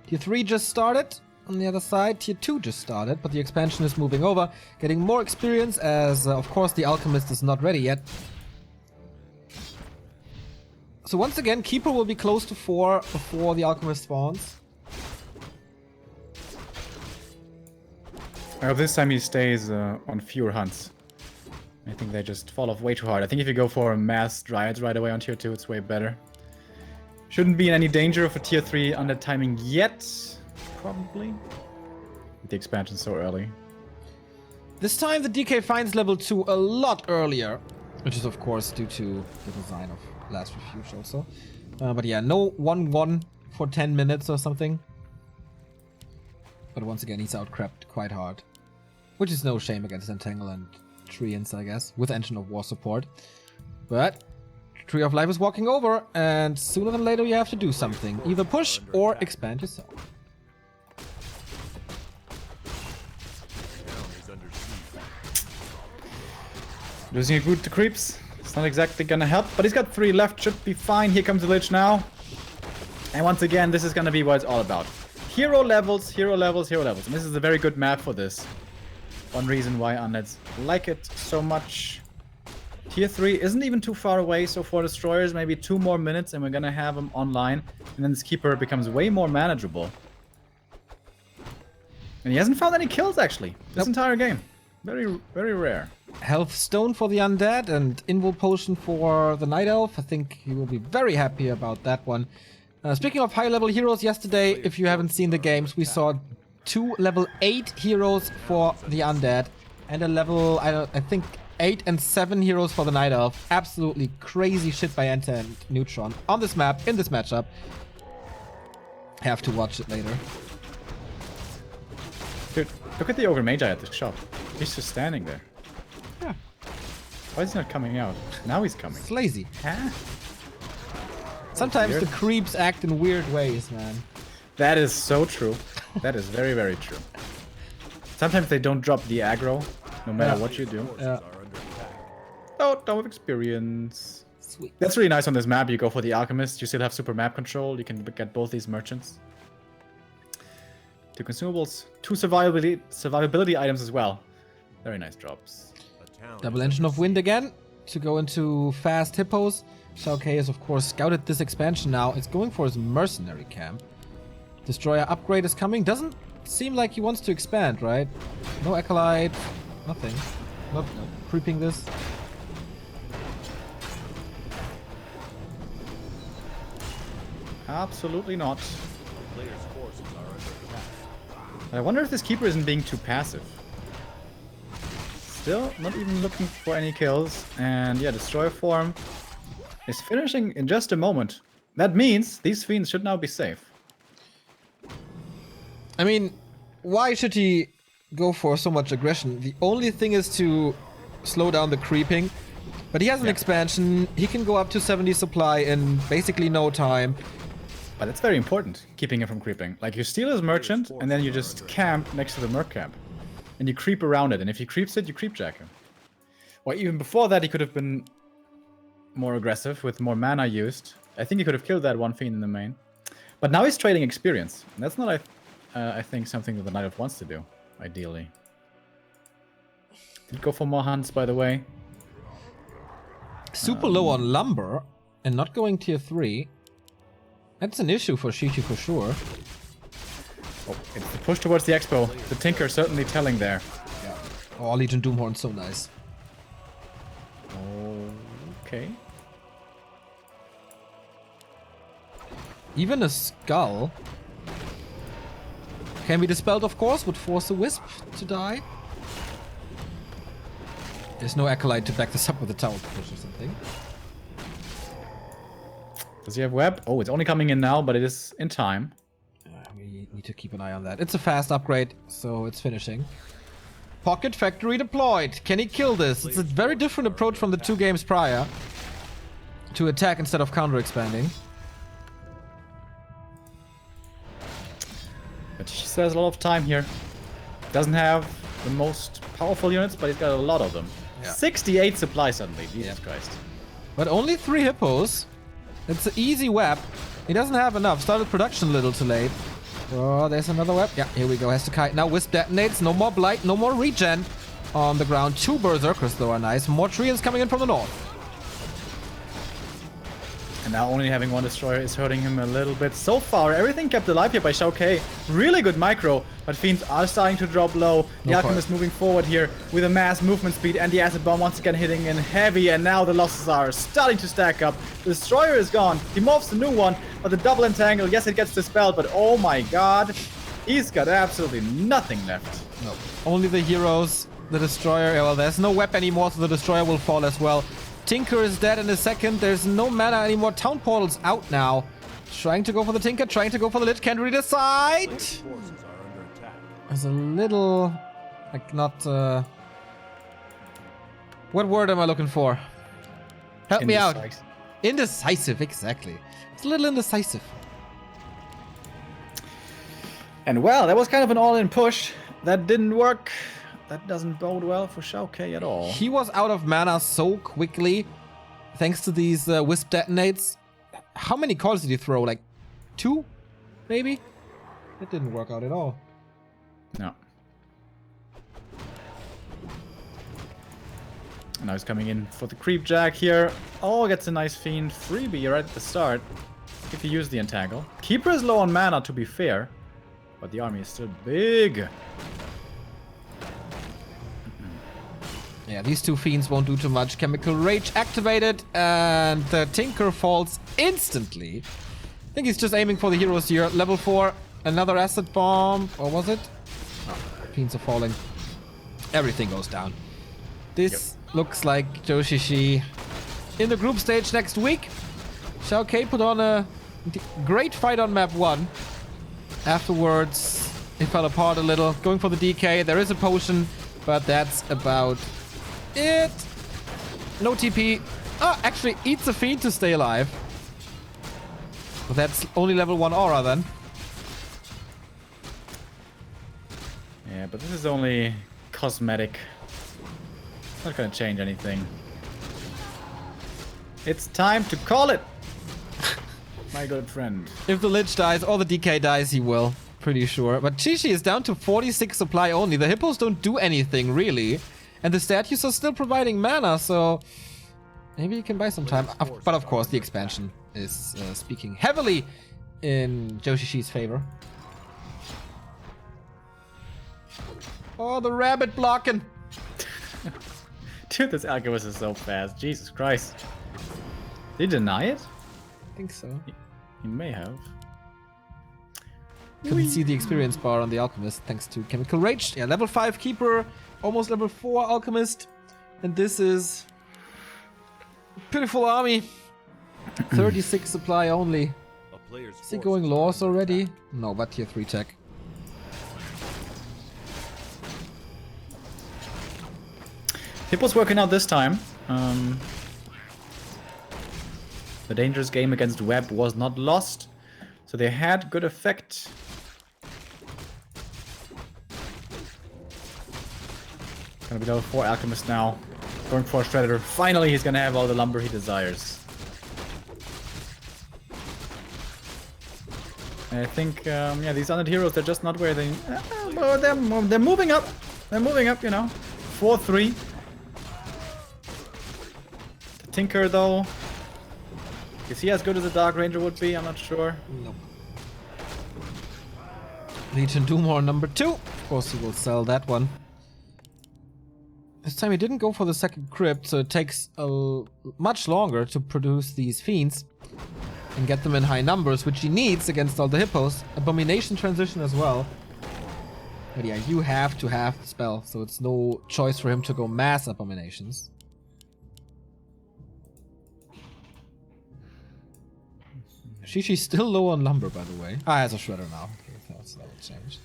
Tier 3 just started. On the other side, Tier 2 just started, but the expansion is moving over, getting more experience as, of course, the Alchemist is not ready yet. So once again, Keeper will be close to 4 before the Alchemist spawns. I hope this time he stays on fewer hunts. I think they just fall off way too hard. I think if you go for mass Dryads right away on Tier 2, it's way better. Shouldn't be in any danger of a Tier 3 under timing yet, probably. The expansion so early. This time the DK finds level 2 a lot earlier, which is of course due to the design of Last Refuge also. But yeah, no 1-1 for 10 minutes or something. But once again, he's outcrapped quite hard. Which is no shame against Entangle and Treants, I guess, with Engine of War support. But Tree of Life is walking over, and sooner than later you have to do something. Either push or expand yourself. Town is under siege. Losing a good to creeps. It's not exactly gonna help, but he's got 3 left, should be fine. Here comes the Lich now. And once again, this is gonna be what it's all about. Hero levels, hero levels, hero levels. And this is a very good map for this. One reason why Undeads like it so much. Tier 3 isn't even too far away, so for Destroyers, maybe 2 more minutes and we're gonna have them online. And then this Keeper becomes way more manageable. And he hasn't found any kills, actually, this entire game. Very, very rare. Health Stone for the Undead and Invul Potion for the Night Elf. I think he will be very happy about that one. Speaking of high-level heroes, yesterday, if you haven't seen the games, we saw 2 level 8 heroes for the Undead and a level, I think, 8 and 7 heroes for the Night Elf. Absolutely crazy shit by Enter and Neutron on this map, in this matchup. Have to watch it later. Dude, look at the Ogre Magi at the shop. He's just standing there. Yeah. Why is he not coming out? Now he's coming. It's lazy. Huh? Sometimes Weird. the creeps act in weird ways, man. That is so true. That is very, very true. Sometimes they don't drop the aggro, no matter what you do. Yeah. Are under attack. Oh, Dome of Experience. Sweet. That's really nice on this map. You go for the Alchemist, you still have super map control. You can get both these merchants. 2 consumables, 2 survivability items as well. Very nice drops. A town Double is Engine under of Wind again to go into fast hippos. XiaoKai has of course scouted this expansion now. It's going for his mercenary camp. Destroyer upgrade is coming. Doesn't seem like he wants to expand, right? No Acolyte, nothing. Not creeping this. Absolutely not. players' forces are under attack. I wonder if this Keeper isn't being too passive. Still not even looking for any kills. And yeah, Destroyer form is finishing in just a moment. That means these Fiends should now be safe. I mean, why should he go for so much aggression? The only thing is to slow down the creeping. But he has an expansion. He can go up to 70 supply in basically no time. But it's very important, keeping him from creeping. Like, you steal his merchant, and then you just camp next to the merc camp. And you creep around it, and if he creeps it, you creepjack him. Or even before that, he could have been more aggressive, with more mana used. I think he could have killed that one Fiend in the main. But now he's trading experience. And that's not, I think, something that the Night Elf wants to do, ideally. Did go for more hunts, by the way. Super low on lumber and not going tier 3. That's an issue for Shishi for sure. Oh, it's the push towards the expo. The Tinker certainly telling there. Yeah. Oh, Legion Doomhorn, so nice. Okay. Even a skull can be dispelled, of course, would force a wisp to die. There's no acolyte to back this up with a tower push or something. Does he have web? Oh, it's only coming in now, but it is in time. We need to keep an eye on that. It's a fast upgrade, so it's finishing. Pocket Factory deployed. Can he kill this? It's a very different approach from the 2 games prior. To attack instead of counter-expanding. But he still has a lot of time here. Doesn't have the most powerful units, but he's got a lot of them. Yeah. 68 supply suddenly. Jesus Christ. But only 3 hippos. It's an easy web. He doesn't have enough. Started production a little too late. Oh, there's another web. Yeah, here we go. Has to kite. Now Wisp detonates. No more blight. No more regen on the ground. 2 berserkers though are nice. More treants coming in from the north. And now only having 1 destroyer is hurting him a little bit. So far, everything kept alive here by XiaoKai. Really good micro, but Fiends are starting to drop low. The Alchemist moving forward here with a mass movement speed, and the Acid Bomb once again hitting in heavy, and now the losses are starting to stack up. The destroyer is gone. He morphs the new one, but the double entangle, yes, it gets dispelled, but oh my god, he's got absolutely nothing left. No. Only the heroes. The destroyer. Yeah, well, there's no web anymore, so the destroyer will fall as well. Tinker is dead in a second. There's no mana anymore. Town Portal's out now. Trying to go for the Tinker, trying to go for the Lich. Can't really decide. Players' forces are under attack. There's a little... like, not... What word am I looking for? Help me out. Indecisive, exactly. It's a little indecisive. And well, that was kind of an all-in push. That didn't work. That doesn't bode well for XiaoKai at all. He was out of mana so quickly, thanks to these Wisp detonates. How many calls did he throw? Like 2? Maybe? It didn't work out at all. No. And now he's coming in for the creep jack here. Oh, gets a nice fiend freebie right at the start. If you use the entangle. Keeper is low on mana, to be fair. But the army is still big. Yeah, these 2 fiends won't do too much. Chemical Rage activated, and the Tinker falls instantly. I think he's just aiming for the heroes here. Level 4, another Acid Bomb. Or was it? Oh, fiends are falling. Everything goes down. This looks like Joshishi in the group stage next week. XiaoKai put on a great fight on map 1. Afterwards, it fell apart a little. Going for the DK. There is a potion, but that's about it. No TP. Oh, actually eats a fiend to stay alive. But that's only level 1 aura then. Yeah, but this is only cosmetic. Not gonna change anything. It's time to call it! My good friend. If the Lich dies or the DK dies, he will. Pretty sure. But Chishi is down to 46 supply only. The hippos don't do anything, really. And the statues are still providing mana, so... maybe you can buy some time. But of course, the expansion is speaking heavily in Joshishi's favor. Oh, the rabbit blocking! Dude, this Alchemist is so fast. Jesus Christ. Did he deny it? I think so. He may have. Couldn't see the experience bar on the Alchemist thanks to Chemical Rage. Yeah, level 5 Keeper, almost level 4 Alchemist. And this is... pitiful army. 36 supply only. A player's Is he forces going are lost under already? attack. No, but tier 3 tech. Hippo's working out this time. The dangerous game against Web was not lost, so they had good effect. Gonna be level 4 Alchemist now. Going for a Shredder. Finally, he's gonna have all the lumber he desires. And I think, yeah, these undead heroes, they're just not where they... well, they're moving up. They're moving up, you know. 4-3. The Tinker, though. Is he as good as a Dark Ranger would be? I'm not sure. Nope. Legion Doomhorn number 2. Of course, he will sell that one. This time he didn't go for the second crypt, so it takes much longer to produce these fiends and get them in high numbers, which he needs against all the hippos. Abomination transition as well. But yeah, you have to have the spell, so it's no choice for him to go mass abominations. Shishi's still low on lumber, by the way. Ah, has a shredder now. Okay, that will change.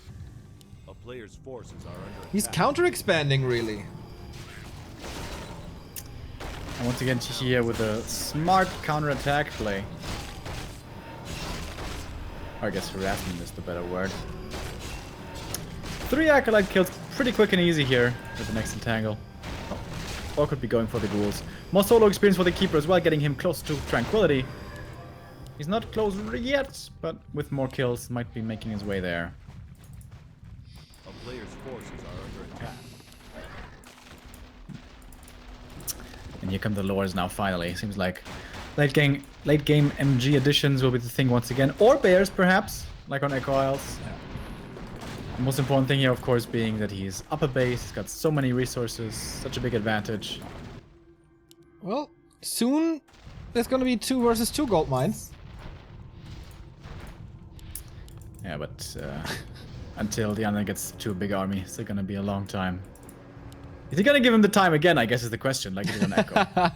A player's forces are under He's attack. counter-expanding, really. And once again, Chichi here with a smart counter-attack play. Or I guess harassment is the better word. 3 Acolyte kills pretty quick and easy here with the next entangle. Oh. Or could be going for the ghouls. More solo experience for the Keeper as well, getting him close to Tranquility. He's not close yet, but with more kills, might be making his way there. A player's forces are under attack. And here come the lores now, finally. Seems like late game MG additions will be the thing once again. Or bears, perhaps, like on Echo Isles. Yeah. The most important thing here, of course, being that he's upper base, he's got so many resources, such a big advantage. Well, soon there's gonna be 2 versus 2 gold mines. Yeah, but until the Diana gets to a big army, it's gonna be a long time. Is he gonna give him the time again, I guess is the question, like he did on Echo.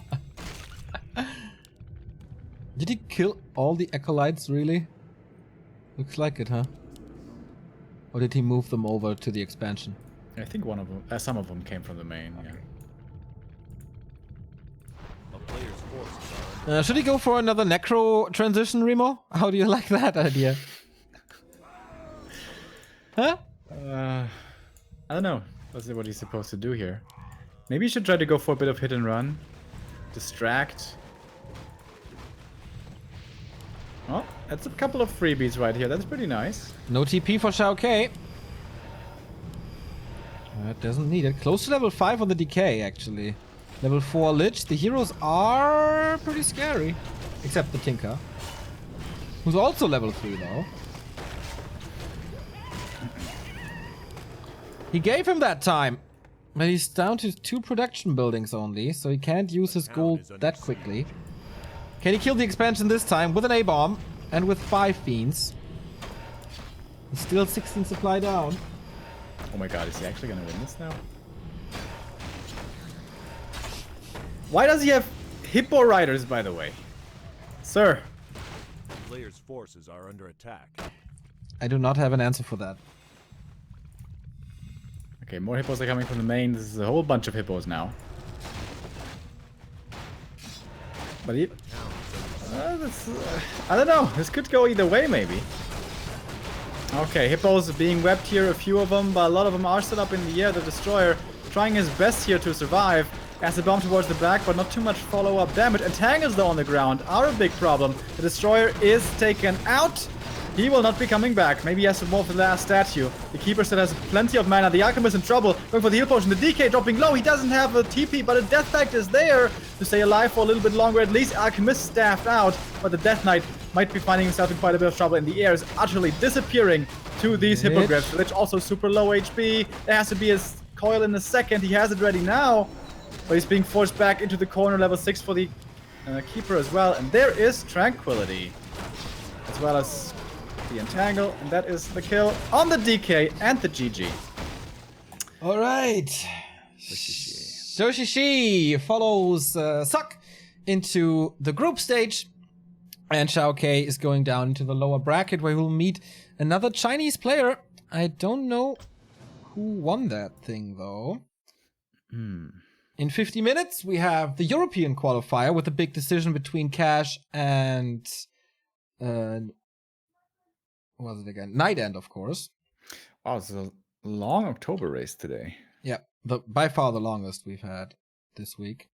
Did he kill all the acolytes, really? Looks like it, huh? Or did he move them over to the expansion? I think one of them, some of them came from the main, yeah. A player's forces are under Should he go for another necro transition, Remo? How do you like that idea? Huh? I don't know. Let's see what he's supposed to do here. Maybe he should try to go for a bit of hit and run. Distract. Oh, that's a couple of freebies right here. That's pretty nice. No TP for XiaoKai. That doesn't need it. Close to level 5 on the decay, actually. Level 4 Lich. The heroes are pretty scary. Except the Tinker. Who's also level 3, though. He gave him that time. But he's down to 2 production buildings only, so he can't use his gold that quickly. Can he kill the expansion this time with an A-bomb and with 5 fiends? He's still 16 supply down. Oh my god, is he actually gonna win this now? Why does he have Hippo Riders, by the way? Sir. a player's forces are under attack. I do not have an answer for that. Okay, more hippos are coming from the main. This is a whole bunch of hippos now. But he... I don't know. This could go either way, maybe. Okay, hippos being webbed here, a few of them, but a lot of them are still up in the air. The Destroyer trying his best here to survive. As a bomb towards the back, but not too much follow-up damage. Entangles, though, on the ground are a big problem. The Destroyer is taken out. He will not be coming back. Maybe he has to move the last statue. The Keeper still has plenty of mana. The Alchemist in trouble. Going for the heal potion. The DK dropping low. He doesn't have a TP, but a Death Pact is there to stay alive for a little bit longer. At least Alchemist staffed out, but the Death Knight might be finding himself in quite a bit of trouble. And the air is utterly disappearing to these Hippogriffs. Lich also super low HP. There has to be his coil in a second. He has it ready now, but he's being forced back into the corner. Level 6 for the Keeper as well. And there is Tranquility, as well as the Entangle, and that is the kill on the DK and the GG. All right. Shoshishi follows Suck into the group stage, and XiaoKai is going down into the lower bracket where we'll meet another Chinese player. I don't know who won that thing, though. In 50 minutes, we have the European qualifier with a big decision between Cash and... what was it again? Night End, of course. Wow, it's a long October race today. Yeah, by far the longest we've had this week.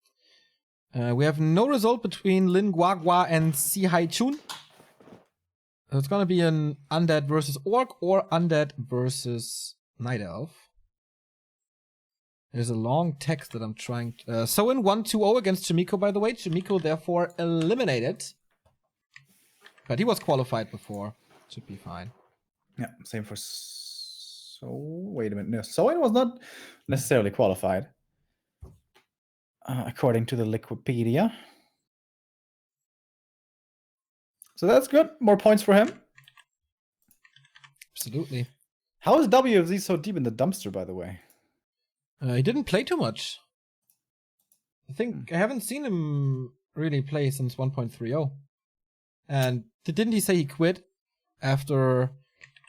We have no result between Lin Guagua and Si Hai Chun. It's gonna be an Undead versus Orc or Undead versus Night Elf. There's a long text that I'm trying to... so in 1-2-0 against Chimiko, by the way. Chimiko therefore eliminated. But he was qualified before. Should be fine. Yeah, same for... So, wait a minute. No, Soin was not necessarily qualified. According to the Liquipedia. So that's good. More points for him. Absolutely. How is WFZ so deep in the dumpster, by the way? He didn't play too much. I think I haven't seen him really play since 1.30. And didn't he say he quit after...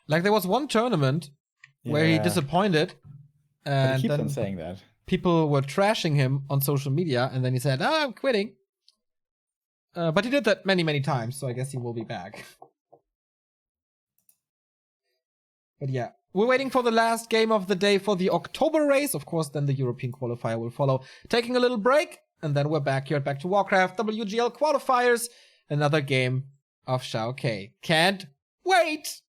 Like, there was one tournament where he disappointed. And but he keeps then on saying that. People were trashing him on social media, and then he said, "Oh, I'm quitting." But he did that many, many times, so I guess he will be back. But yeah, we're waiting for the last game of the day for the October race. Of course, then the European qualifier will follow. Taking a little break, and then we're back here at Back to Warcraft WGL qualifiers. Another game of XiaoKai. Can't wait!